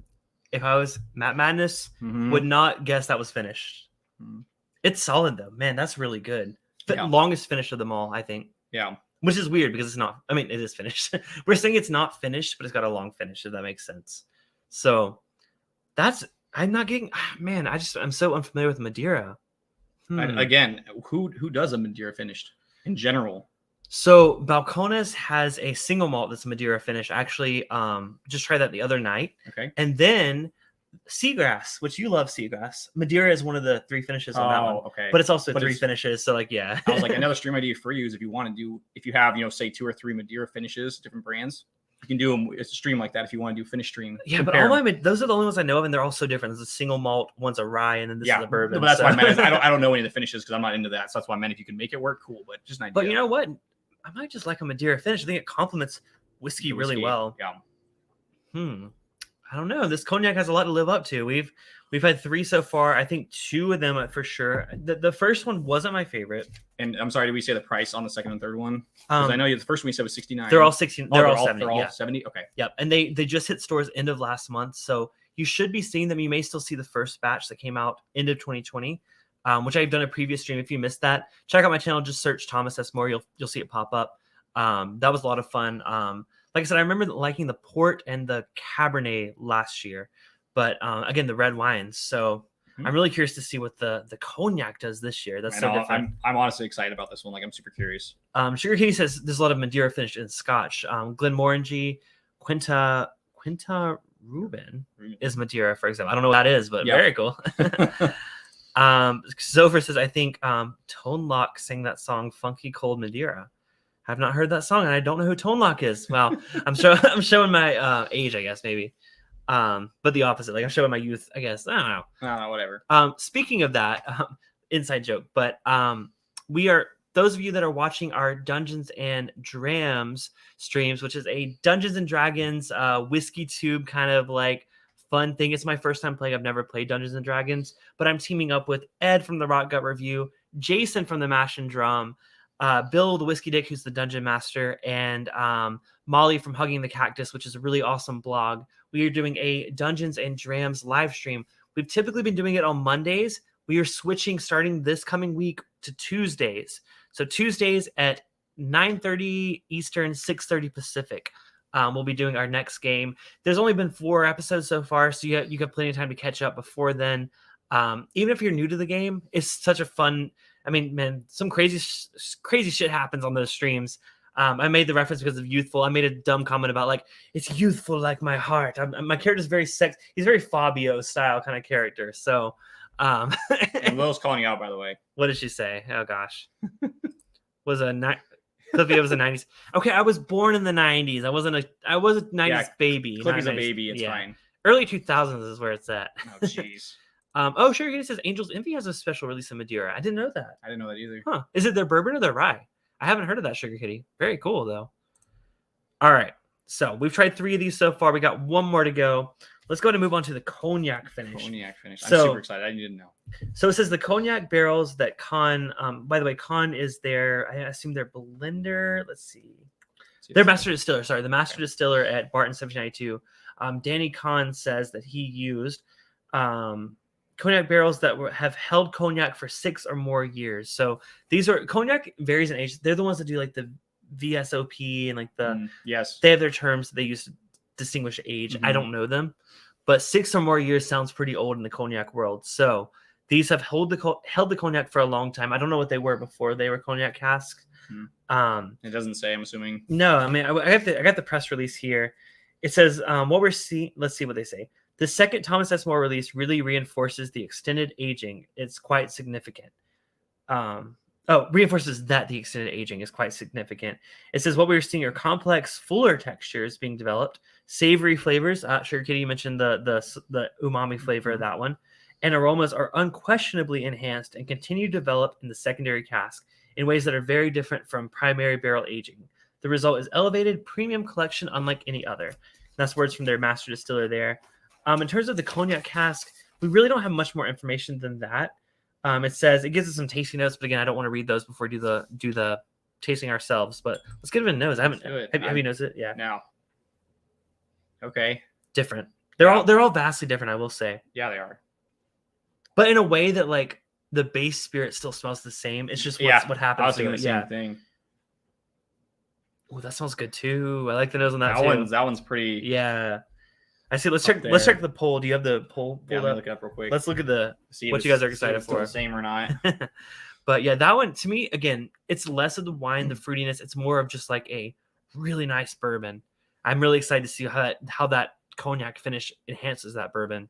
S1: if I was Matt Madness,
S2: Mm-hmm.
S1: would not guess that was finished.
S2: Mhm.
S1: It's solid though, man. That's really good.
S2: Yeah.
S1: Longest finish of them all, I think.
S2: Yeah.
S1: Which is weird because it's not. I mean, it is finished. We're saying it's not finished, but it's got a long finish. If that makes sense. So that's. I'm not getting. Man, I'm so unfamiliar with Madeira.
S2: Again, who does a Madeira finished in general?
S1: So Balcones has a single malt that's Madeira finish. Actually, just tried that the other night.
S2: Okay.
S1: And then Seagrass, which you love Seagrass. Madeira is one of the 3 finishes on that one.
S2: Okay.
S1: But it's also
S2: But
S1: 3
S2: it's-
S1: finishes. So like, yeah.
S2: I was like, another stream idea for you is if you want to do, if you have, say 2 or 3 Madeira finishes, different brands, you can do them. It's a stream like that if you want to do finish stream.
S1: Yeah, but
S2: compare
S1: all
S2: them.
S1: those are the only ones I know of, and they're all so different. There's a single malt, one's a rye, and then this is a bourbon.
S2: But that's
S1: so.
S2: why I meant. I don't know any of the finishes because I'm not into that. So that's why I meant if you can make it work, cool. But just an idea.
S1: But you know what? I might just like a Madeira finish. I think it complements whiskey
S2: The
S1: really well.
S2: Yeah.
S1: I don't know. This cognac has a lot to live up to. We've had 3 so far. I think 2 of them for sure. The first one wasn't my favorite.
S2: And I'm sorry, did we say the price on the second and third one? Because I know the first one we said was 69.
S1: They're all 16.
S2: Oh,
S1: They're all 70.
S2: They're all
S1: Yeah.
S2: 70. Okay.
S1: Yep. And they just hit stores end of last month. So you should be seeing them. You may still see the first batch that came out end of 2020, which I've done a previous stream. If you missed that, check out my channel. Just search Thomas S. Moore. You'll see it pop up. That was a lot of fun. Like I said, I remember liking the port and the Cabernet last year, but again, the red wines. So I'm really curious to see what the cognac does this year. That's so different.
S2: I'm honestly excited about this one. Like I'm super curious.
S1: Sugar Kitty says there's a lot of Madeira finished in Scotch. Glenmorangie, Quinta Reuben is Madeira, for example. I don't know what that is, but very cool. Zopher says, I think Tone Lock sang that song Funky Cold Madeira. I've not heard that song, and I don't know who Tone Lock is. Well, I'm showing my age, I guess, maybe. But the opposite. Like I'm showing my youth, I guess. I don't know.
S2: Whatever.
S1: Speaking of that, inside joke, but we are, those of you that are watching our Dungeons and Drams streams, which is a Dungeons and Dragons whiskey tube kind of like fun thing. It's my first time playing. I've never played Dungeons and Dragons, but I'm teaming up with Ed from the Rock Gut Review, Jason from the Mash and Drum, Bill the Whiskey Dick, who's the Dungeon Master, and Molly from Hugging the Cactus, which is a really awesome blog. We are doing a Dungeons and Drams live stream. We've typically been doing it on Mondays. We are switching starting this coming week to Tuesdays. So Tuesdays at 9:30 Eastern, 6:30 Pacific. We'll be doing our next game. There's only been 4 episodes so far, so you got plenty of time to catch up before then. Even if you're new to the game, it's such a fun. I mean, man, some crazy shit happens on those streams. I made the reference because of youthful. I made a dumb comment about like it's youthful like my heart. My character's very sex. He's very Fabio style kind of character. So,
S2: And Will's calling you out, by the way.
S1: What did she say? Oh gosh, Cliffy was a 90s. Okay, I was born in the 90s. I was a 90s baby.
S2: Cliffy's a baby. It's fine.
S1: Early 2000s is where it's at.
S2: Oh jeez.
S1: Sure. He says Angel's Envy has a special release of Madeira. I didn't know that.
S2: I didn't know that either.
S1: Huh? Is it their bourbon or their rye? I haven't heard of that, Sugar Kitty. Very cool though. All right, so we've tried 3 of these so far. We got 1 more to go. Let's go ahead and move on to the cognac finish.
S2: Cognac finish. I'm
S1: So-
S2: super excited. I didn't know.
S1: So it says the cognac barrels that Kahn. By the way, Kahn is their. I assume their blender. Let's see. Their master distiller. Sorry, the master distiller at Barton 1792. Danny Kahn says that he used cognac barrels that have held cognac for 6 or more years. So these are cognac varies in age. They're the ones that do like the VSOP and like the.
S2: Yes.
S1: They have their terms that they use to distinguish age. I don't know them, but 6 or more years sounds pretty old in the cognac world. So These have held the cognac for a long time. I don't know what they were before they were cognac casks.
S2: It doesn't say, I'm assuming.
S1: No, I mean, I got the press release here. It says what we're seeing. Let's see what they say. The second Thomas S. More release really reinforces the extended aging. It's quite significant. Reinforces that the extended aging is quite significant. It says what we're seeing are complex, fuller textures being developed, savory flavors. Sugar Kitty, you mentioned the umami flavor of that one, and aromas are unquestionably enhanced and continue to develop in the secondary cask in ways that are very different from primary barrel aging. The result is elevated premium collection unlike any other. That's words from their master distiller there. In terms of the cognac cask, we really don't have much more information than that. It says it gives us some tasting notes, but again, I don't want to read those before we do the tasting ourselves. But let's give it a nose. Have you nosed it? Yeah.
S2: Now. Okay.
S1: Different. They're all vastly different, I will say.
S2: Yeah, they are.
S1: But in a way that like the base spirit still smells the same. It's just what happens.
S2: I was thinking the same thing.
S1: Oh, that smells good too. I like the nose on that too.
S2: That one's pretty.
S1: Yeah. I see. Let's check the poll. Do you have the poll?
S2: Yeah, let me look it up real quick.
S1: Let's look at what you guys are excited for.
S2: The same or not?
S1: But yeah, that one to me again, it's less of the wine, the fruitiness. It's more of just like a really nice bourbon. I'm really excited to see how that cognac finish enhances that bourbon.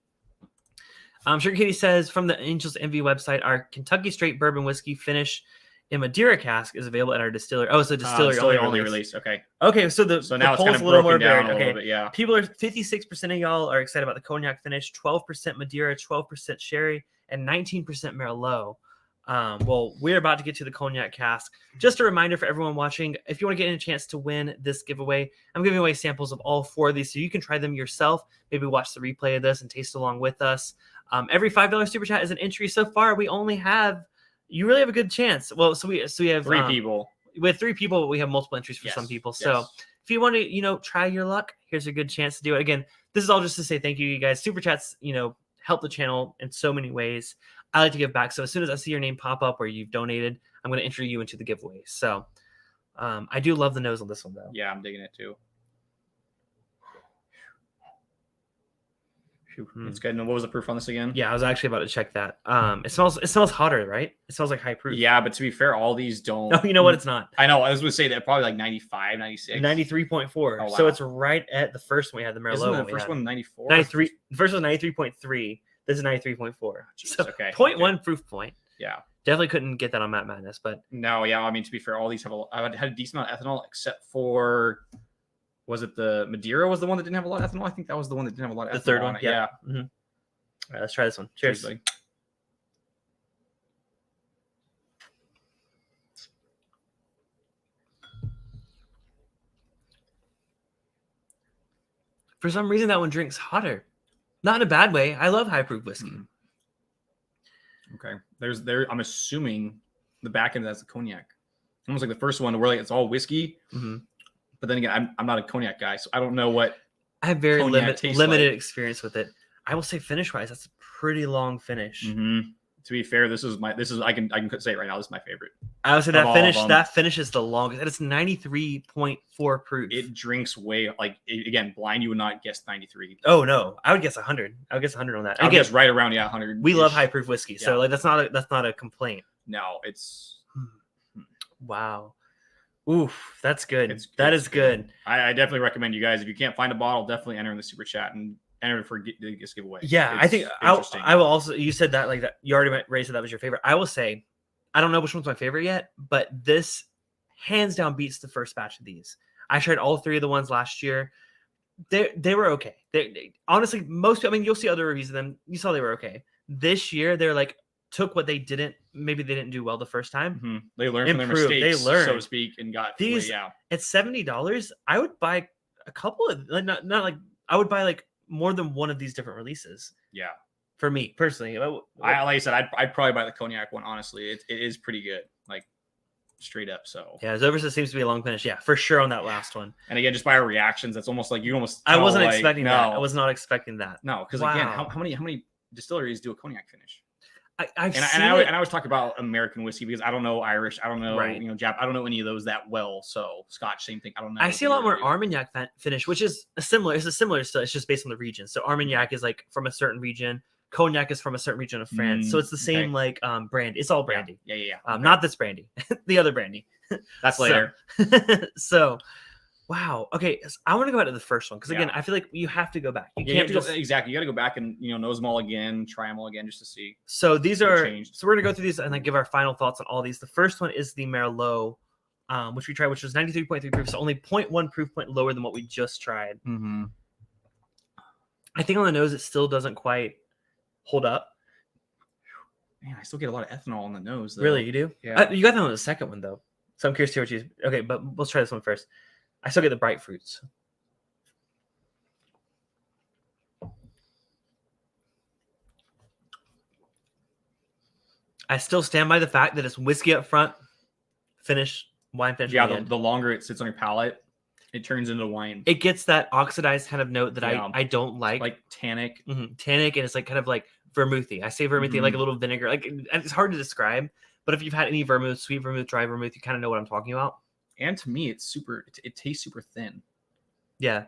S1: Sugar Kitty says from the Angels Envy website, our Kentucky straight bourbon whiskey finish in Madeira cask is available at our distillery. Oh, it's a distillery only release.
S2: Okay.
S1: Okay, so
S2: now
S1: the
S2: it's kind
S1: poll's
S2: of
S1: a little more
S2: down
S1: varied.
S2: a little bit, yeah.
S1: People 56% of y'all are excited about the cognac finish, 12% Madeira, 12% sherry, and 19% Merlot. Well, we're about to get to the cognac cask. Just a reminder for everyone watching, if you want to get a chance to win this giveaway, I'm giving away samples of all 4 of these so you can try them yourself. Maybe watch the replay of this and taste along with us. Every $5 super chat is an entry. So far, we only have. You really have a good chance. Well, so we have
S2: 3 people.
S1: With 3 people, but we have multiple entries for some people. So if you want to, try your luck, here's a good chance to do it. Again, this is all just to say thank you guys. Super chats, help the channel in so many ways. I like to give back. So as soon as I see your name pop up where you've donated, I'm going to enter you into the giveaway. So I do love the nose on this one, though.
S2: Yeah, I'm digging it too. It's good. And what was the proof on this again?
S1: Yeah, I was actually about to check that. It smells hotter, right? It smells like high proof.
S2: Yeah, but to be fair, all these don't.
S1: No, you know what? It's not.
S2: I know. I was going to say that probably like 95, 96.
S1: 93.4. Oh, wow. So it's right at the first one we had, the Merlot.
S2: Isn't the first one 94?
S1: 93. The first one was 93.3. This is 93.4. So
S2: okay.
S1: 0.1 proof point.
S2: Yeah.
S1: Definitely couldn't get that on Matt Madness, but.
S2: No, yeah. I mean, to be fair, all these have had a decent amount of ethanol except for. Was it the Madeira was the one that didn't have a lot of ethanol? I think that was the one that didn't have a lot of ethanol.
S1: The third one.
S2: Yeah.
S1: Mm-hmm. All right, let's try this one. Cheers.
S2: Cheers.
S1: For some reason, that one drinks hotter. Not in a bad way. I love high proof whiskey.
S2: Okay. I'm assuming the back end that's the cognac. Almost like the first one where like it's all whiskey.
S1: Mm-hmm.
S2: But then again, I'm not a cognac guy, so I don't know what.
S1: I have very limited experience with it. I will say finish wise, that's a pretty long finish.
S2: Mm-hmm. To be fair, I can say it right now. This is my favorite.
S1: I would say that finish is the longest, and it's 93.4 proof.
S2: It drinks way again. Blind, you would not guess 93.
S1: Oh no, I would guess 100. I would guess 100 on that.
S2: I guess right around 100.
S1: We love high proof whiskey, so that's not a complaint.
S2: No, it's
S1: wow. Oof, that's good. That is good.
S2: I definitely recommend you guys, if you can't find a bottle, definitely enter in the super chat and enter for this giveaway.
S1: Yeah, I think I will also. You said that like that. You already raised that was your favorite. I will say, I don't know which one's my favorite yet, but this hands down beats the first batch of these. I tried all 3 of the ones last year. They were okay. They honestly, most. I mean, you'll see other reviews of them. You saw they were okay. This year, they're like took what they didn't do well the first time.
S2: Mm-hmm. They learned from their mistakes, so to speak, and got
S1: these. At $70, I would buy a couple of not like I would buy like more than one of these different releases.
S2: Yeah,
S1: for me personally,
S2: like I said, I'd probably buy the cognac one. Honestly, it is pretty good, like straight up. So
S1: yeah, Zoversa seems to be a long finish. Yeah, for sure on that last one.
S2: And again, just by our reactions, that's almost like you almost.
S1: I wasn't expecting that. I was not expecting that.
S2: No, because again, how many distilleries do a cognac finish?
S1: I
S2: always talk about American whiskey because I don't know Irish, I don't know Jap, I don't know any of those that well. So Scotch, same thing. I don't know.
S1: I see a lot more Armagnac finish, which is similar. It's a similar still. It's just based on the region. So Armagnac is like from a certain region. Cognac is from a certain region of France. So it's the same like brand. It's all brandy.
S2: Yeah.
S1: Not this brandy, the other brandy.
S2: That's later.
S1: So, wow. Okay, so I want to go back to the first one because again,
S2: Yeah.
S1: I feel like you have to go back. You
S2: You
S1: can't
S2: have to
S1: just
S2: go, exactly. You got to go back and nose them all again, try them all again just to see.
S1: So these
S2: what
S1: are
S2: changed.
S1: so we're gonna go through these and then give our final thoughts on all these. The first one is the Merlot, which we tried, which was 93.3 proof, so only 0.1 proof point lower than what we just tried.
S2: Mm-hmm.
S1: I think on the nose it still doesn't quite hold up.
S2: Man, I still get a lot of ethanol on the nose. Though.
S1: Really, you do?
S2: Yeah.
S1: You got that on the second one though, so I'm curious to hear what you. Okay, but let's try this one first. I still get the bright fruits. I still stand by the fact that it's whiskey up front, wine finish.
S2: Yeah, the longer it sits on your palate, it turns into wine.
S1: It gets that oxidized kind of note that
S2: Yeah.
S1: I don't like
S2: tannic.
S1: Tannic, and it's like kind of like vermouthy. I say vermouthy like a little vinegar. Like it's hard to describe, but if you've had any vermouth, sweet vermouth, dry vermouth, you kind of know what I'm talking about.
S2: And to me, it's super. It tastes super thin.
S1: Yeah.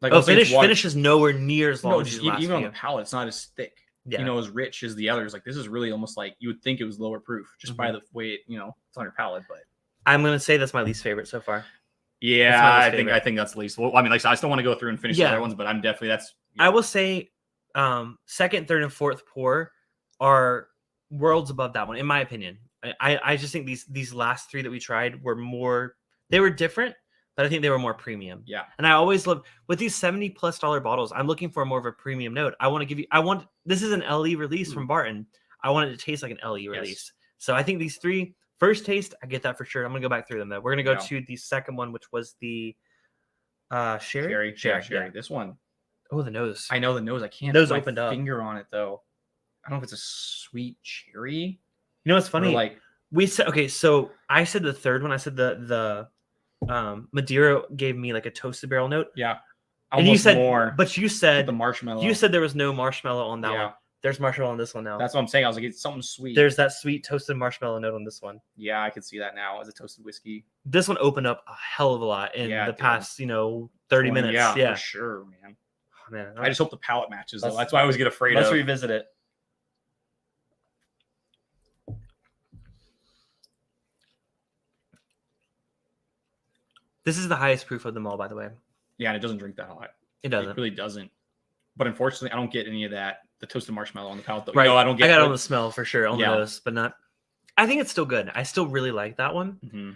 S2: Like
S1: finish is nowhere near as long
S2: No,
S1: as
S2: just
S1: these last
S2: even on
S1: few.
S2: the palate, it's not as thick.
S1: Yeah.
S2: As rich as the others. Like this is really almost like you would think it was lower proof just by the way it's on your palate. But
S1: I'm gonna say that's my least favorite so far.
S2: yeah, I think that's the least. Well, I mean, like I still want to go through and finish the other ones, but I'm definitely
S1: I will say, second, third, and fourth pour are worlds above that one, in my opinion. I just think these last three that we tried were more. They were different, but I think they were more premium.
S2: Yeah.
S1: And I always love with these $70+ bottles. I'm looking for more of a premium note. This is an LE release from Barton. I want it to taste like an LE release. So I think these three first taste, I get that for sure. I'm gonna go back through them though. We're gonna go to the second one, which was the sherry.
S2: Sherry. This one.
S1: Oh, the nose.
S2: I know the nose. I can't
S1: nose
S2: put my
S1: opened up.
S2: finger on it though. I don't know if it's a sweet cherry.
S1: You know what's funny?
S2: Like
S1: we said okay, so I said the third one. I said the Madeira gave me like a toasted barrel note.
S2: Yeah.
S1: And you said
S2: more.
S1: But you said
S2: the marshmallow.
S1: You said there was no marshmallow on that one. There's marshmallow on this one now.
S2: That's what I'm saying. I was like, it's something sweet.
S1: There's that sweet toasted marshmallow note on this one.
S2: Yeah, I can see that now as a toasted whiskey.
S1: This one opened up a hell of a lot in the past, 30 minutes.
S2: Yeah, for sure, man.
S1: Oh, man.
S2: I just hope the palate matches. That's why I always get afraid
S1: Let's revisit it. This is the highest proof of them all, by the way.
S2: Yeah, and it doesn't drink that hot.
S1: It doesn't.
S2: It really doesn't. But unfortunately, I don't get any of that. The toasted marshmallow on the palate, though.
S1: Right.
S2: I don't get.
S1: I got it on the smell for sure, on the
S2: Yeah.
S1: nose, but not. I think it's still good. I still really like that one,
S2: Mm-hmm.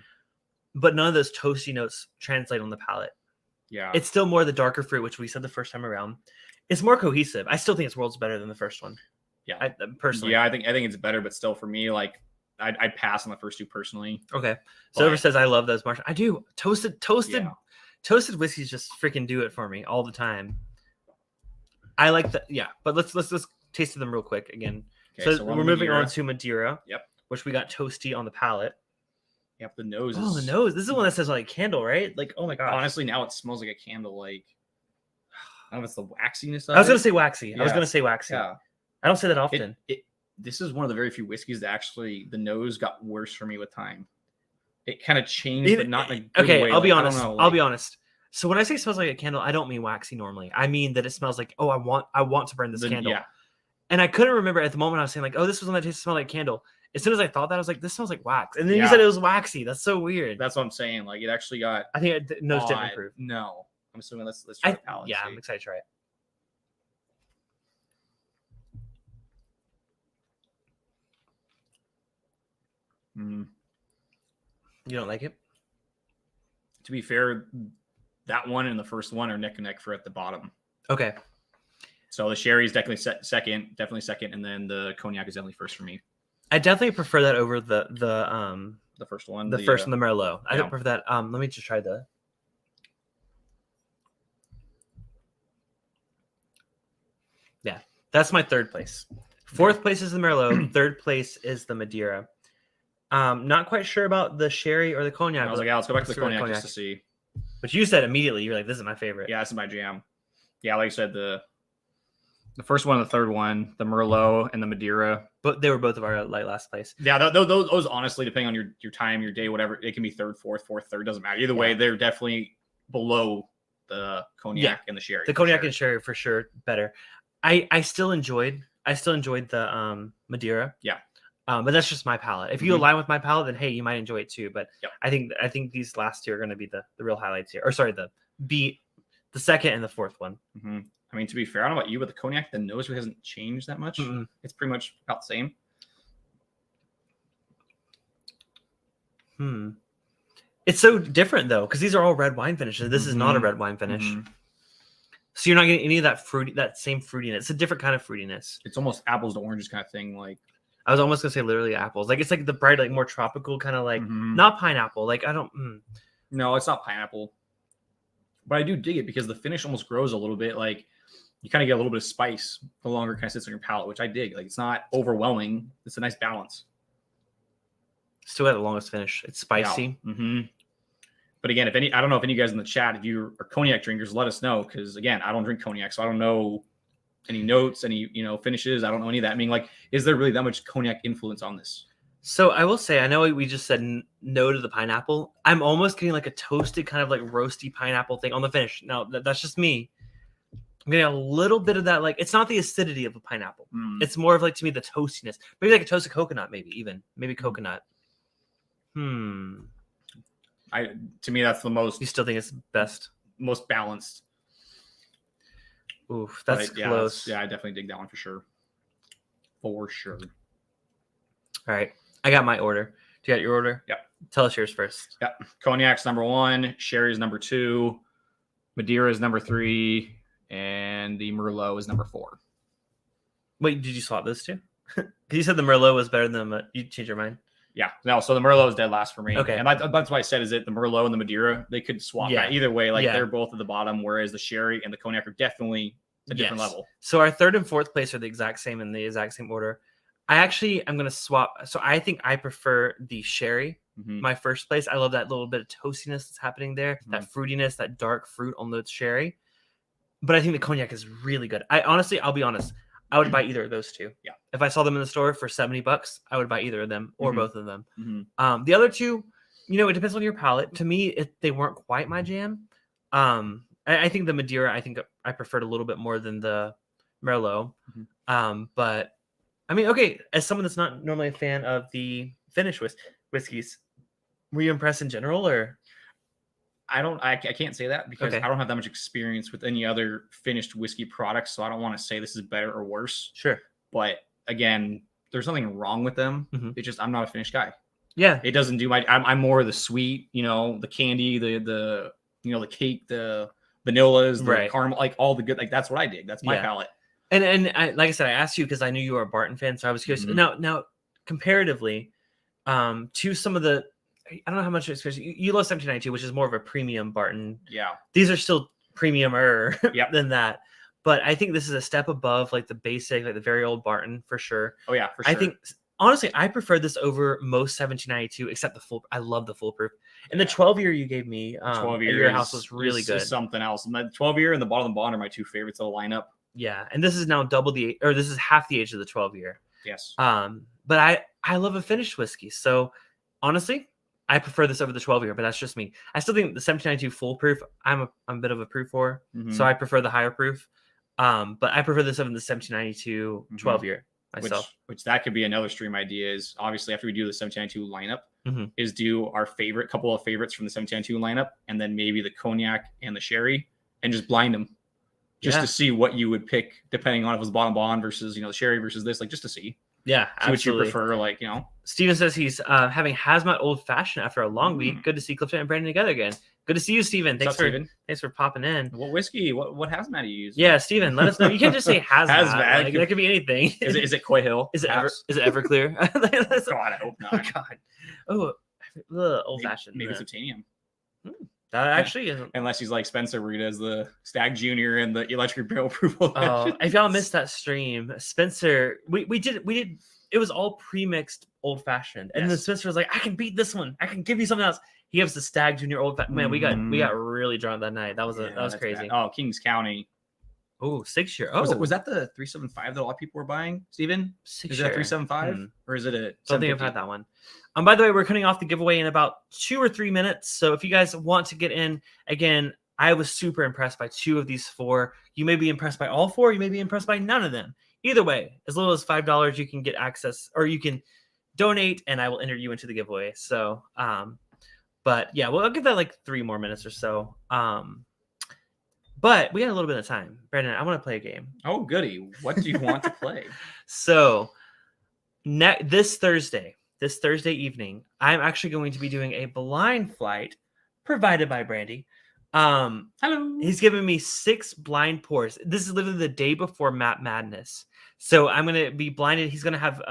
S1: but none of those toasty notes translate on the palate.
S2: Yeah,
S1: It's still more the darker fruit, which we said the first time around. It's more cohesive. I still think it's worlds better than the first one.
S2: Yeah,
S1: personally.
S2: Yeah, I think it's better, but still, for me, like I'd pass on the first two personally.
S1: Okay. Silver says I love those marshmallows. I do. Toasted whiskeys just freaking do it for me all the time. I like that. Yeah, but let's taste them real quick again.
S2: Okay,
S1: so we're moving on to Madeira.
S2: Yep.
S1: Which we got toasty on the palate.
S2: Yep, the nose.
S1: Oh, the nose. This is the one that says like candle, right? Like, oh my god.
S2: Honestly, now it smells like a candle. Like, I don't know if it's the waxiness of
S1: I was
S2: it.
S1: gonna say waxy.
S2: Yeah.
S1: I was gonna say waxy.
S2: Yeah.
S1: I don't say that often.
S2: This is one of the very few whiskeys that actually the nose got worse for me with time. It kind of changed, but not in a good
S1: okay,
S2: way.
S1: I'll be
S2: Like, I
S1: honest.
S2: don't know,
S1: I'll be honest. So when I say it smells like a candle, I don't mean waxy normally. I mean that it smells like, oh, I want to burn this candle.
S2: Yeah.
S1: And I couldn't remember at the moment I was saying like, oh, this was one that tastes smell like candle. As soon as I thought that, I was like, this smells like wax. And then you said it was waxy. That's so weird.
S2: That's what I'm saying. Like it actually got.
S1: I think nose didn't improve.
S2: No, I'm assuming let's try the palate.
S1: Yeah, I'm excited to try it.
S2: Mm.
S1: You don't like it?
S2: To be fair, that one and the first one are neck and neck for at the bottom.
S1: Okay.
S2: So the sherry is definitely second, and then the cognac is definitely first for me.
S1: I definitely prefer that over the
S2: first one.
S1: The first one, the Merlot. I don't prefer that. Let me just try the. Yeah, that's my third place. Fourth place is the Merlot. Third place is the Madeira. Not quite sure about the sherry or the cognac.
S2: I was like, yeah, let's go back to the cognac just to see.
S1: But you said immediately, you're like, this is my favorite.
S2: Yeah, this is my jam. Yeah, like I said, the first one and the third one, the Merlot and the Madeira.
S1: But they were both of our last place.
S2: Yeah, those honestly, depending on your time, your day, whatever, it can be third, fourth, third, doesn't matter. Either way, they're definitely below the cognac and the sherry.
S1: The cognac and sherry for sure better. I still enjoyed I still enjoyed the Madeira.
S2: Yeah.
S1: But that's just my palate. If you
S2: Mhm.
S1: align with my palate, then hey, you might enjoy it too. But
S2: Yep.
S1: I think these last two are going to be the real highlights here. Or sorry, the second and the fourth one.
S2: Mm-hmm. I mean, to be fair, I don't know about you, but the cognac, the nose really hasn't changed that much.
S1: Mm-mm.
S2: It's pretty much about the same.
S1: It's so different though, because these are all red wine finishes. This is not a red wine finish. So you're not getting any of that same fruitiness. It's a different kind of fruitiness.
S2: It's almost apples to oranges kind of thing. Like,
S1: I was almost gonna say literally apples. Like it's like the bright, like more tropical kind of like not pineapple. Like I don't.
S2: No, it's not pineapple. But I do dig it because the finish almost grows a little bit. Like you kind of get a little bit of spice the longer it kind of sits on your palate, which I dig. Like it's not overwhelming. It's a nice balance.
S1: Still got the longest finish. It's spicy.
S2: Yeah. But again, I don't know if any of you guys in the chat, if you are cognac drinkers, let us know. Because again, I don't drink cognac, so I don't know any notes, any finishes. I don't know any of that. I mean, like, is there really that much cognac influence on this?
S1: So I will say, I know we just said no to the pineapple. I'm almost getting like a toasted kind of like roasty pineapple thing on the finish. Now that's just me. I'm getting a little bit of that. Like it's not the acidity of a pineapple. It's more of like to me the toastiness. Maybe like a toasted coconut. Maybe coconut.
S2: To me, that's the most.
S1: You still think it's
S2: most balanced.
S1: Oof, that's close.
S2: I definitely dig that one for sure. For sure.
S1: All right, I got my order. Do you got your order?
S2: Yep.
S1: Tell us yours first.
S2: Yep. Cognac's number 1, Sherry's number 2, Madeira is number 3, and the Merlot is number 4.
S1: Wait, did you swap those two? Because you said the Merlot was better than you changed your mind.
S2: Yeah, no. So the Merlot is dead last for me.
S1: Okay,
S2: and that's why I said is it the Merlot and the Madeira, they could swap that either way. Like they're both at the bottom, whereas the Sherry and the Cognac are definitely a different level.
S1: So our third and fourth place are the exact same in the exact same order. I'm going to swap. So I think I prefer the Sherry. My first place. I love that little bit of toastiness that's happening there, that fruitiness, that dark fruit on the Sherry. But I think the Cognac is really good. I'll be honest. I would buy either of those two.
S2: Yeah. If
S1: I saw them in the store for $70, I would buy either of them or both of them. The other two, it depends on your palate. To me, they weren't quite my jam. I think the Madeira, I preferred a little bit more than the Merlot. But I mean, okay, as someone that's not normally a fan of the finished whiskeys, were you impressed in general, or?
S2: I can't say that because I don't have that much experience with any other finished whiskey products, so I don't want to say this is better or worse.
S1: Sure.
S2: But again, there's nothing wrong with them. It's just I'm not a finished guy.
S1: Yeah.
S2: It doesn't do I'm more of the sweet, the candy, the cake, the vanillas, the caramel, like all the good, like that's what I dig. That's my palate.
S1: And I, like I said, I asked you because I knew you were a Barton fan, so I was curious. Now, comparatively, to some of the, I don't know how much experience you love 1792, which is more of a premium Barton.
S2: Yeah,
S1: these are still premiumer than that, but I think this is a step above like the basic, like the very old Barton for sure.
S2: Oh yeah, for sure.
S1: I think honestly, I prefer this over most 1792, except the full. I love the foolproof. And the 12-year you gave me, 12-year at your house was really good.
S2: Something else. And the 12-year and the bottom of the bond are my two favorites of the lineup.
S1: Yeah, and this is now this is half the age of the 12-year.
S2: Yes.
S1: But I love a finished whiskey, so honestly, I prefer this over the 12-year. But that's just me. I still think the 1792 foolproof. I'm a bit of a proof for, so I prefer the higher proof. But I prefer this over the 1792 12-year. Myself.
S2: Which that could be another stream idea is obviously after we do the 1792 lineup is do our couple of favorites from the 1792 lineup and then maybe the Cognac and the Sherry and just blind them just to see what you would pick depending on if it was bottom bond versus, the Sherry versus this, like just to see.
S1: Yeah, absolutely.
S2: What you prefer, like,
S1: Steven says he's having hazmat old fashioned after a long week. Good to see Clifton and Brandon together again. Good to see you, Steven. Thanks for popping in.
S2: What whiskey? What hazmat do you use?
S1: Yeah, Steven, let us know. You can't just say hazmat. Like, that could be anything.
S2: Is it Coy Hill?
S1: Is it Everclear?
S2: God, I hope not.
S1: Oh, God. Oh, old fashioned.
S2: Maybe Titanium.
S1: That actually isn't.
S2: Unless he's like Spencer, where he does the Stag Junior and the electric barrel proof.
S1: Oh, if y'all missed that stream, Spencer, we did. It was all pre-mixed old fashioned, and then Spencer was like, "I can beat this one. I can give you something else." He gives the Stag Junior old fashioned. Man, we got really drunk that night. That was crazy.
S2: Bad. Oh, Kings County.
S1: Oh, 6-year. Oh,
S2: was that the 375 that a lot of people were buying, Steven?
S1: 6-year.
S2: Is that 375 or is it a?
S1: Don't think I've had that one. By the way, we're cutting off the giveaway in about 2 or 3 minutes. So if you guys want to get in, again, I was super impressed by 2 of these 4. You may be impressed by all 4. You may be impressed by none of them. Either way, as little as $5, you can get access, or you can donate, and I will enter you into the giveaway. So, but yeah, well, I'll give that like 3 more minutes or so. But we got a little bit of time. Brandon, I want to play a game.
S2: Oh, goody. What do you want to play?
S1: So, this Thursday evening, I'm actually going to be doing a blind flight provided by Brandy.
S2: Hello.
S1: He's giving me 6 blind pours. This is literally the day before Map Madness. So I'm going to be blinded. He's going to have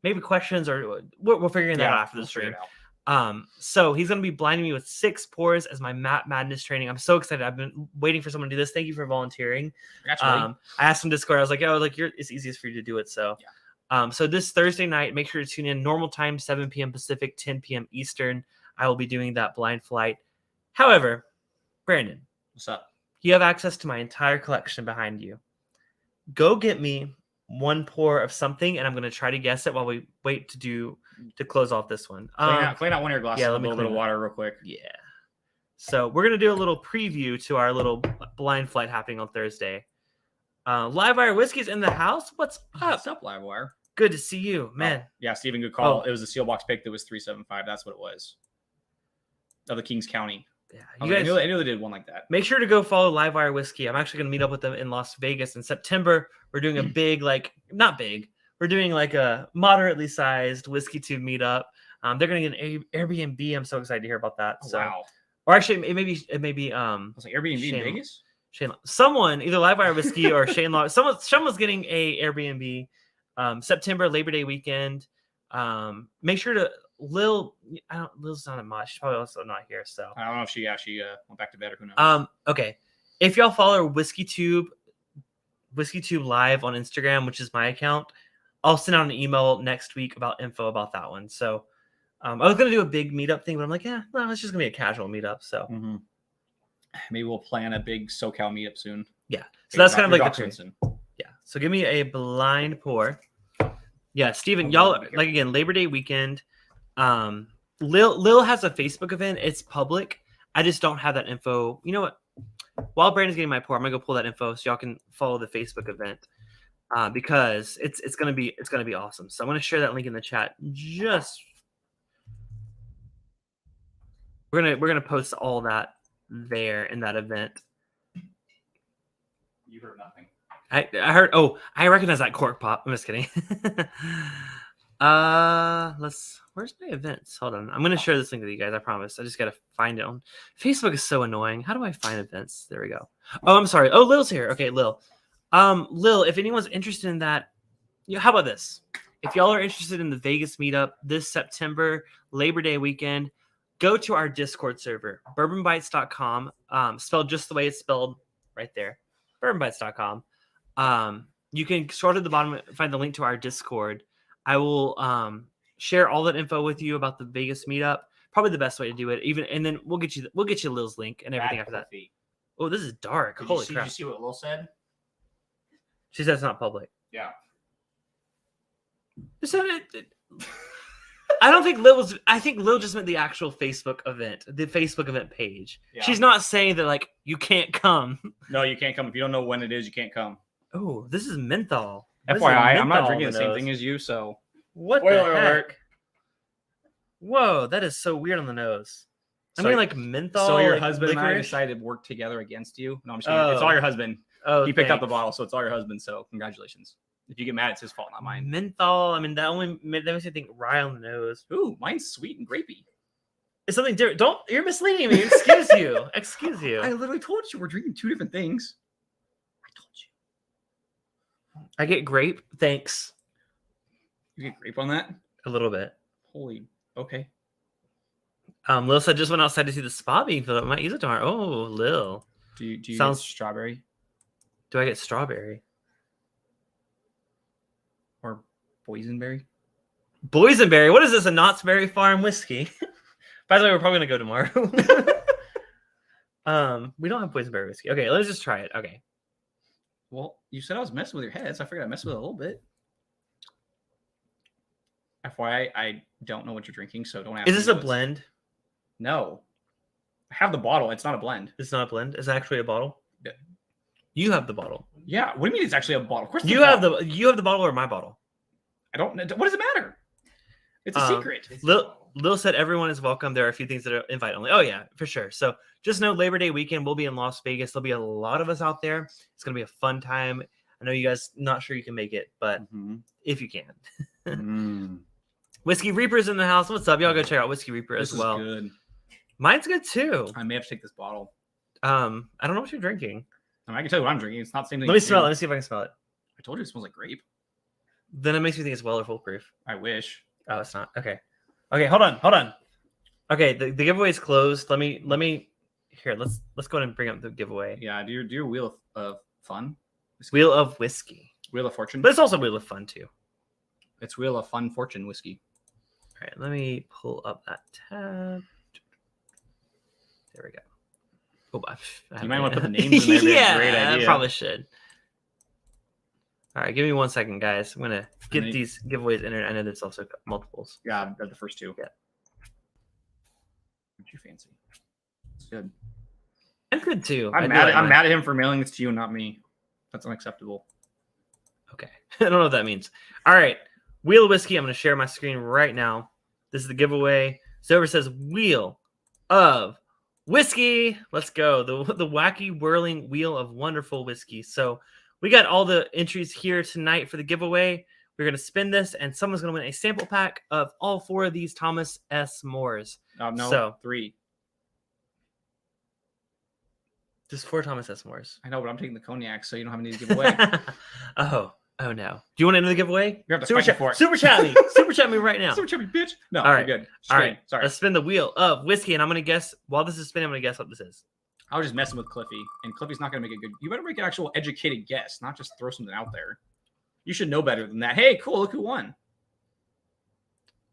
S1: maybe questions, or we're figuring that out after the stream. So he's going to be blinding me with 6 pours as my Map Madness training. I'm so excited. I've been waiting for someone to do this. Thank you for volunteering. I asked him Discord. I was like, oh, like it's easiest for you to do it. So, so this Thursday night, make sure to tune in. Normal time, 7 p.m. Pacific, 10 p.m. Eastern. I will be doing that blind flight. However, Brandon,
S2: what's up?
S1: You have access to my entire collection behind you. Go get me 1 pour of something, and I'm going to try to guess it while we wait to close off this one.
S2: Clean out one of your glasses. Let me a little water real quick.
S1: Yeah. So we're going to do a little preview to our little blind flight happening on Thursday. Livewire Whiskey's in the house. What's up?
S2: What's up, Livewire?
S1: Good to see you, man.
S2: Yeah, Steven, good call. It was a seal box pick that was 375. That's what it was. Of the Kings County.
S1: Yeah,
S2: I knew they did one like that.
S1: Make sure to go follow Livewire Whiskey. I'm actually going to meet up with them in Las Vegas in September. We're doing a big, not big. We're doing like a moderately sized whiskey tube meetup. They're going to get an Airbnb. I'm so excited to hear about that.
S2: Oh, wow.
S1: Or actually, it may be.
S2: I was like Airbnb in Vegas.
S1: Someone, either Livewire Whiskey or Shane Law. Someone's getting a Airbnb. September Labor Day weekend. Make sure to. Lil's not a mod. She's probably also not here. So
S2: I don't know if she went back to bed or who knows.
S1: Okay. If y'all follow Whiskey Tube Live on Instagram, which is my account, I'll send out an email next week about info about that one. So I was gonna do a big meetup thing, but I'm like, no, it's just gonna be a casual meetup. So
S2: maybe we'll plan a big SoCal meetup soon.
S1: Yeah. So that's kind of like the yeah. So give me a blind pour. Yeah, Steven, y'all like again, Labor Day weekend. Lil has a Facebook event. It's public. I just don't have that info. You know what? While Brandon's getting my pour, I'm gonna go pull that info so y'all can follow the Facebook event because it's gonna be awesome. So I'm gonna share that link in the chat. We're gonna post all that there in that event.
S2: You heard nothing.
S1: I heard. Oh, I recognize that cork pop. I'm just kidding. Where's my events? Hold on. I'm going to share this link with you guys. I promise. I just got to find it on Facebook. Is so annoying. How do I find events? There we go. Oh, I'm sorry. Oh, Lil's here. Okay, Lil. Lil, if anyone's interested in that, how about this? If y'all are interested in the Vegas meetup this September Labor Day weekend, go to our Discord server, bourbonbites.com, spelled just the way it's spelled right there, bourbonbites.com. You can scroll to the bottom and find the link to our Discord. I will share all that info with you about the Vegas meetup. Probably the best way to do it. And then we'll get you Lil's link and everything after that. Oh, this is dark. Holy crap!
S2: Did you see what Lil said?
S1: She said it's not public.
S2: Yeah.
S1: I don't think Lil was. I think Lil just meant the actual Facebook event, the Facebook event page. Yeah. She's not saying that like you can't come.
S2: No, you can't come if you don't know when it is. You can't come.
S1: Oh, this is menthol.
S2: FYI, I'm not drinking the same thing as you, so
S1: what the heck? Whoa, that is so weird on the nose. I mean, like menthol.
S2: So your
S1: like
S2: husband
S1: licorice?
S2: and I decided to work together against you. No, I'm just kidding. It's all your husband.
S1: Oh,
S2: he picked up the bottle, so it's all your husband. So congratulations. If you get mad, it's his fault, not mine.
S1: Menthol. I mean, that makes me think rye on the nose.
S2: Ooh, mine's sweet and grapey.
S1: It's something different. You're misleading me. Excuse you. Excuse you.
S2: I literally told you we're drinking 2 different things. I told you.
S1: I get grape. Thanks.
S2: You get grape on that?
S1: A little bit.
S2: Holy. Okay.
S1: Lil said just went outside to see the spa being filled up. Might use it tomorrow. Oh, Lil.
S2: Do you
S1: Sounds
S2: get strawberry?
S1: Do I get strawberry?
S2: Or boysenberry?
S1: Boysenberry? What is this? A Knott's Berry Farm whiskey? By the way, we're probably gonna go tomorrow. We don't have boysenberry whiskey. Okay, let's just try it. Okay.
S2: Well, you said I was messing with your head, so I figured I'd mess with it a little bit. FYI, I don't know what you're drinking, so don't ask me.
S1: Is this a blend?
S2: No. I have the bottle. It's not a blend.
S1: It's not a blend. It's actually a bottle?
S2: Yeah.
S1: You have the bottle.
S2: Yeah. What do you mean it's actually a bottle? Of course
S1: You have the bottle or my bottle?
S2: I don't know. What does it matter? It's a secret.
S1: Lil said everyone is welcome. There are a few things that are invite only. Oh yeah, for sure. So just know Labor Day weekend we'll be in Las Vegas. There'll be a lot of us out there. It's gonna be a fun time. I know you guys not sure you can make it, but if you can. Whiskey Reaper's in the house. What's up? Y'all go check out Whiskey Reaper as well.
S2: This is good.
S1: Mine's good too.
S2: I may have to take this bottle.
S1: I don't know what you're drinking.
S2: I can tell you what I'm drinking. It's not the same thing.
S1: Let me smell it. Let me see if I can smell it.
S2: I told you it smells like grape.
S1: Then it makes me think it's Weller foolproof.
S2: I wish.
S1: Oh, it's not. Okay. Hold on. Okay, the giveaway is closed. Let me here. Let's go ahead and bring up the giveaway.
S2: Yeah, do your wheel of fun.
S1: Wheel of whiskey.
S2: Wheel of fortune.
S1: But it's also Wheel of Fun too.
S2: It's Wheel of Fun Fortune whiskey.
S1: All right, let me pull up that tab. There we go. Oh,
S2: you might want to put the names in there.
S1: Yeah,
S2: great idea.
S1: I probably should. All right, give me 1 second, guys. I'm gonna get these giveaways in there. I know there's also multiples.
S2: Yeah, I've read the first two.
S1: Yeah.
S2: Aren't you fancy? It's good.
S1: I'm good too.
S2: I'm mad at him for mailing this to you and not me. That's unacceptable.
S1: Okay. I don't know what that means. All right. Wheel of Whiskey. I'm going to share my screen right now. This is the giveaway. So it says Wheel of Whiskey. Let's go. The wacky whirling wheel of wonderful whiskey. So we got all the entries here tonight for the giveaway. We're going to spin this, and someone's going to win a sample pack of all 4 of these Thomas S. Moores.
S2: No,
S1: so,
S2: 3.
S1: Just 4 Thomas S. Moores.
S2: I know, but I'm taking the cognac, so you don't have any to give away.
S1: Oh no. Do you want to enter the giveaway?
S2: You have to super chat
S1: for it. Super chat me. Super chat me right now.
S2: Super chat me, bitch. No,
S1: all right.
S2: Good.
S1: All right.
S2: Sorry.
S1: Let's spin the wheel of whiskey, and I'm going to guess, while this is spinning, I'm going to guess what this is.
S2: I was just messing with Cliffy, and Cliffy's not going to make a good... You better make an actual educated guess, not just throw something out there. You should know better than that. Hey, cool. Look who won.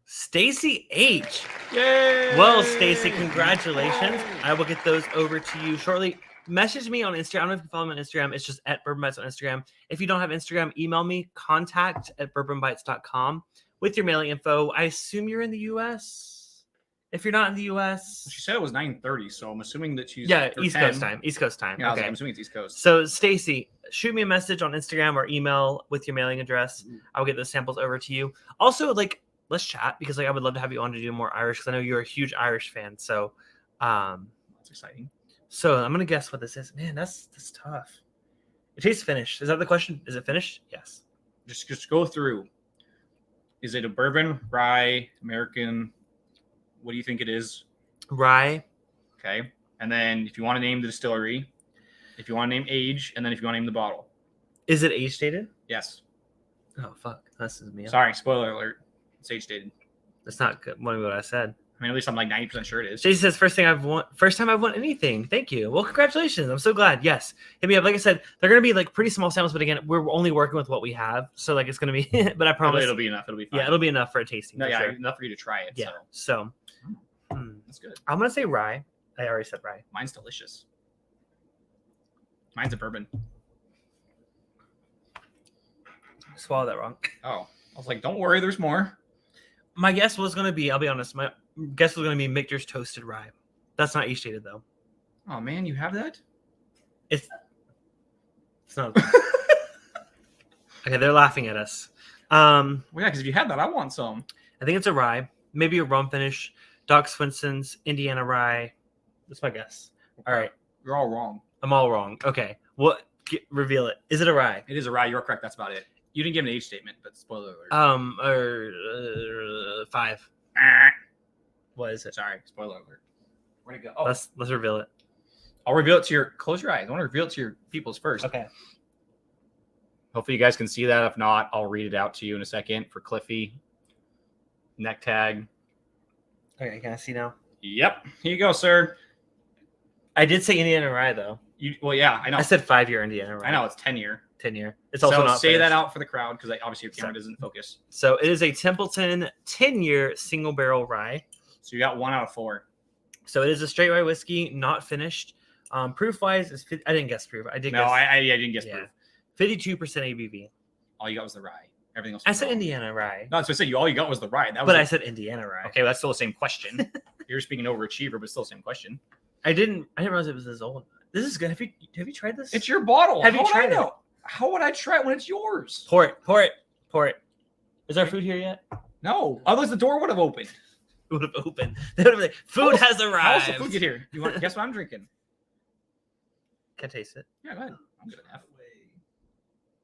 S1: Stacy H.
S2: Yay!
S1: Well, Stacy, congratulations. I will get those over to you shortly. Message me on Instagram. I don't know if you follow me on Instagram. It's just at Bourbon Bites on Instagram. If you don't have Instagram, email me, contact@bourbonbites.com with your mailing info. I assume you're in the U.S. If you're not in the U.S.
S2: She said it was 9:30, so I'm assuming that she's...
S1: Yeah, East Coast time. East Coast time.
S2: Yeah,
S1: okay.
S2: I'm assuming it's East Coast.
S1: So, Stacy, shoot me a message on Instagram or email with your mailing address. I'll get those samples over to you. Also, let's chat, because I would love to have you on to do more Irish, because I know you're a huge Irish fan. So,
S2: that's exciting.
S1: So I'm gonna guess what this is. Man, that's tough. It tastes finished. Is that the question? Is it finished? Yes.
S2: Just go through. Is it a bourbon, rye, American? What do you think it is?
S1: Rye.
S2: Okay. And then if you want to name the distillery, if you want to name age, and then if you want to name the bottle.
S1: Is it age dated?
S2: Yes.
S1: Oh fuck. This is me.
S2: Sorry, spoiler alert. It's age dated.
S1: That's not good. What I said.
S2: I mean, at least I'm 90% sure it is.
S1: Jason says, first time I've won anything. Thank you. Well, congratulations. I'm so glad. Yes. Hit me up. Like I said, they're going to be pretty small samples, but again, we're only working with what we have. So it's going to be, but I promise.
S2: It'll be enough. It'll be fine.
S1: Yeah, it'll be enough for a tasting.
S2: No, yeah,
S1: sure.
S2: enough for you to try it.
S1: Yeah. So
S2: that's good.
S1: I'm going to say rye. I already said rye.
S2: Mine's delicious. Mine's a bourbon.
S1: Swallow that wrong.
S2: Oh, I was like, don't worry, there's more.
S1: My guess was going to be, I'll be honest, my guess was going to be Michter's Toasted Rye. That's not age dated, though.
S2: Oh, man, you have that?
S1: It's not. Okay, they're laughing at us.
S2: Well, yeah, because if you had that, I want some.
S1: I think it's a rye. Maybe a rum finish. Doc Swinson's Indiana Rye. That's my guess. All right.
S2: You're all wrong.
S1: I'm all wrong. Okay. Reveal it. Is it a rye?
S2: It is a rye. You're correct. That's about it. You didn't give an age statement, but spoiler alert.
S1: 5. What is it?
S2: Sorry, spoiler alert. Where'd it go? Oh,
S1: let's reveal it.
S2: I'll reveal it to your... Close your eyes. I want to reveal it to your people's first.
S1: Okay.
S2: Hopefully you guys can see that. If not, I'll read it out to you in a second for Cliffy. Neck tag.
S1: Okay, can I see now?
S2: Yep. Here you go, sir.
S1: I did say Indiana Rye, though.
S2: Well, yeah, I know.
S1: I said 5-year Indiana Rye.
S2: I know, it's 10-year.
S1: 10-year. It's also not
S2: say
S1: finished.
S2: that out for the crowd, because obviously your camera doesn't focus.
S1: So it is a Templeton 10-year single barrel rye.
S2: So you got 1 out of 4.
S1: So it is a straight rye whiskey, not finished. Proof wise, I didn't guess proof. I didn't guess proof. 52% ABV.
S2: All you got was the rye. Everything else.
S1: I said Indiana Rye.
S2: No, so I said all you got was the rye.
S1: I said Indiana Rye.
S2: Okay, well, that's still the same question. You're speaking overachiever, but still the same question.
S1: I didn't realize it was as old. This is good. Have you tried this?
S2: It's your bottle.
S1: Have you
S2: How would I
S1: tried it?
S2: know? How would I try it when it's yours?
S1: Pour it. Is our food here yet?
S2: No. Otherwise, the door would have opened.
S1: It would have opened. They would have been like, food has arrived.
S2: How else the food get here? You want to guess what I'm drinking?
S1: Can I taste it?
S2: Yeah, go ahead. I'm good enough.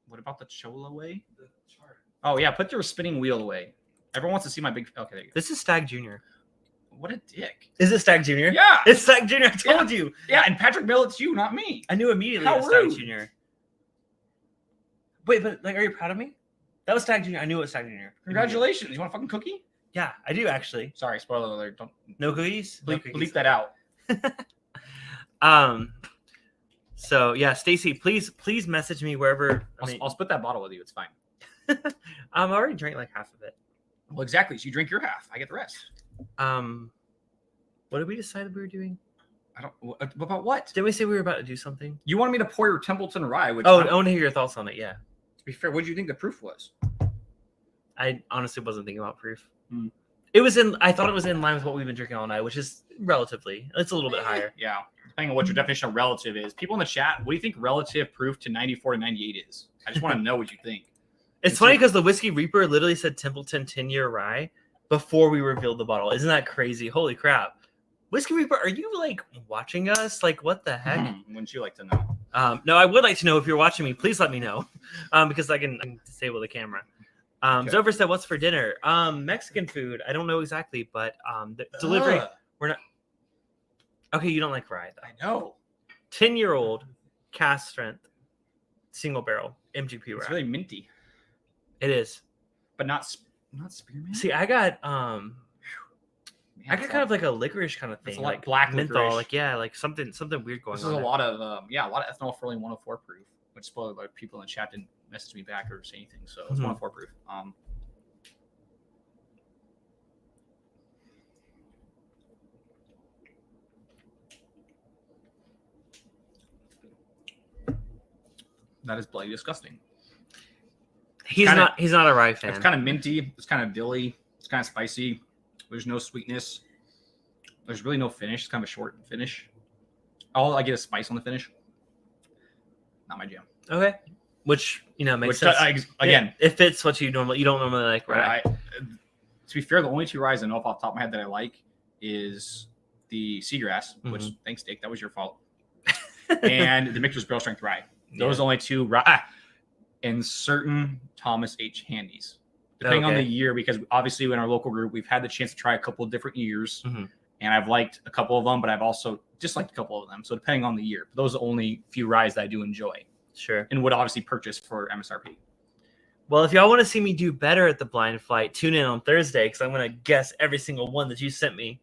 S2: What about the Chola way? Oh, yeah. Put your spinning wheel away. Everyone wants to see my big... Okay, there you go.
S1: This is Stag Junior.
S2: What a dick.
S1: Is it Stag Junior?
S2: Yeah.
S1: It's Stag Junior. I told you.
S2: Yeah, and Patrick Bell, it's you, not me.
S1: I knew immediately
S2: How
S1: it was Stag
S2: rude.
S1: Junior. Wait, but like, are you proud of me? That was Stag Junior. I knew it was Stag Junior.
S2: Congratulations. You want a fucking cookie?
S1: Yeah, I do actually.
S2: Sorry, spoiler alert. Don't
S1: No cookies? No
S2: bleep,
S1: cookies.
S2: bleep that out.
S1: So yeah, Stacy, please message me wherever.
S2: I'll split that bottle with you. It's fine.
S1: I already drank like half of it.
S2: Well, exactly. So you drink your half. I get the rest.
S1: What did we decide we were doing?
S2: I don't... About what?
S1: Didn't we say we were about to do something?
S2: You wanted me to pour your Templeton rye, which...
S1: Oh, I want to hear your thoughts on it. Yeah.
S2: To be fair, what did you think the proof was?
S1: I honestly wasn't thinking about proof.
S2: Hmm.
S1: I thought it was in line with what we've been drinking all night, which is relatively. It's a little bit higher.
S2: Yeah. Depending on what your definition of relative is. People in the chat, what do you think relative proof to 94 to 98 is? I just want to know what you think.
S1: It's funny because the Whiskey Reaper literally said Templeton 10-year rye before we revealed the bottle. Isn't that crazy? Holy crap. Whiskey Reaper, are you like watching us? Like, what the heck?
S2: Wouldn't you like to know?
S1: No, I would like to know if you're watching me. Please let me know because I can disable the camera.
S2: Okay.
S1: Zover said, what's for dinner? Mexican food. I don't know exactly, but the delivery. We're not. Okay, you don't like rye, though.
S2: I know.
S1: 10-year-old cask strength single barrel MGP rye.
S2: It's really minty.
S1: It is.
S2: But not spearmint.
S1: See, I got
S2: Man,
S1: kind of like a licorice kind of thing,
S2: it's a lot
S1: like
S2: black
S1: menthol,
S2: licorice.
S1: like yeah, like something weird going
S2: This
S1: on.
S2: is a
S1: there.
S2: lot of ethanol for only 104 proof, which spoiler alert, people in the chat didn't message me back or say anything, so it's 104 proof. That is bloody disgusting.
S1: He's not a rye fan.
S2: It's kind of minty. It's kind of dilly. It's kind of spicy. There's no sweetness. There's really no finish. It's kind of a short finish. All I get is spice on the finish. Not my jam.
S1: Okay. Which makes
S2: Which,
S1: sense.
S2: again,
S1: it fits what you don't normally like, right?
S2: To be fair, the only two ryes I know off the top of my head that I like is the Seagrass, which thanks, Dick, that was your fault, and the Michter's Barrel Strength Rye. Those are the only two rye, and certain Thomas H. Handies, depending on the year, because obviously in our local group we've had the chance to try a couple of different years, and I've liked a couple of them, but I've also disliked a couple of them. So depending on the year, but those are the only few ryes that I do enjoy.
S1: Sure.
S2: And would obviously purchase for MSRP.
S1: Well, if y'all want to see me do better at the blind flight, tune in on Thursday because I'm going to guess every single one that you sent me.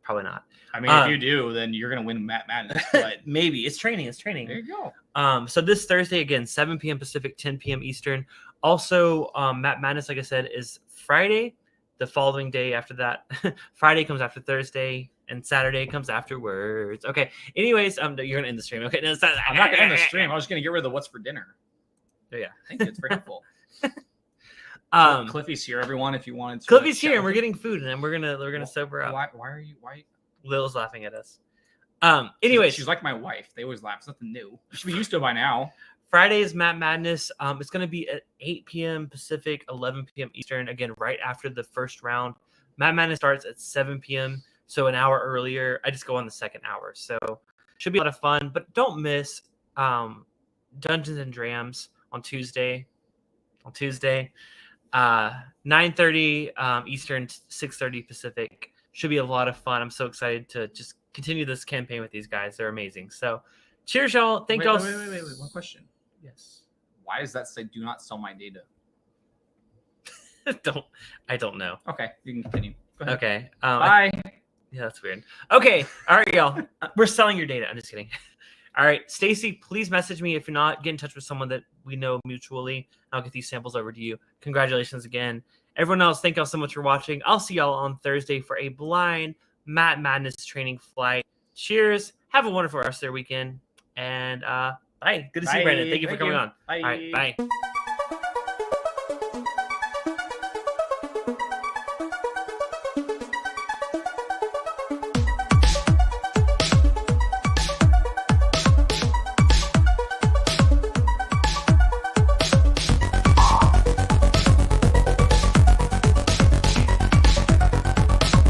S1: Probably not.
S2: I mean, if you do, then you're going to win Matt Madness. But
S1: maybe. It's training.
S2: There you go.
S1: So this Thursday, again, 7 p.m. Pacific, 10 p.m. Eastern. Also, Matt Madness, like I said, is Friday. The following day after that. Friday comes after Thursday. And Saturday comes afterwards. Okay. Anyways, you're gonna end the stream. Okay. No,
S2: I'm not gonna end the stream. I was gonna get rid of the what's for dinner.
S1: Oh yeah.
S2: Thank you. It's very helpful. Cliffy's here, everyone. If you wanted to.
S1: Cliffy's here, and we're getting food, and then we're gonna sober up.
S2: Why are you? Why?
S1: Lil's laughing at us. Anyways,
S2: she's like my wife. They always laugh. It's nothing new. You should be used to it by now.
S1: Friday is Matt Madness. It's gonna be at 8 p.m. Pacific, 11 p.m. Eastern. Again, right after the first round. Matt Madness starts at 7 p.m. So an hour earlier, I just go on the second hour. So should be a lot of fun. But don't miss Dungeons and Drams on Tuesday. 9:30 Eastern, 6:30 Pacific. Should be a lot of fun. I'm so excited to just continue this campaign with these guys. They're amazing. So cheers, y'all. Thank y'all.
S2: Wait. One question.
S1: Yes.
S2: Why does that say do not sell my data?
S1: I don't know.
S2: Okay, you can continue. Go ahead.
S1: Okay.
S2: Bye.
S1: Yeah, that's weird. Okay. All right, y'all. We're selling your data. I'm just kidding. All right. Stacy, please message me if you're not. Get in touch with someone that we know mutually. I'll get these samples over to you. Congratulations again. Everyone else, thank y'all so much for watching. I'll see y'all on Thursday for a blind Matt Madness training flight. Cheers. Have a wonderful rest of their weekend. And bye. Good to see you, Brandon. Thank you for coming on.
S2: Bye.
S1: All right. Bye.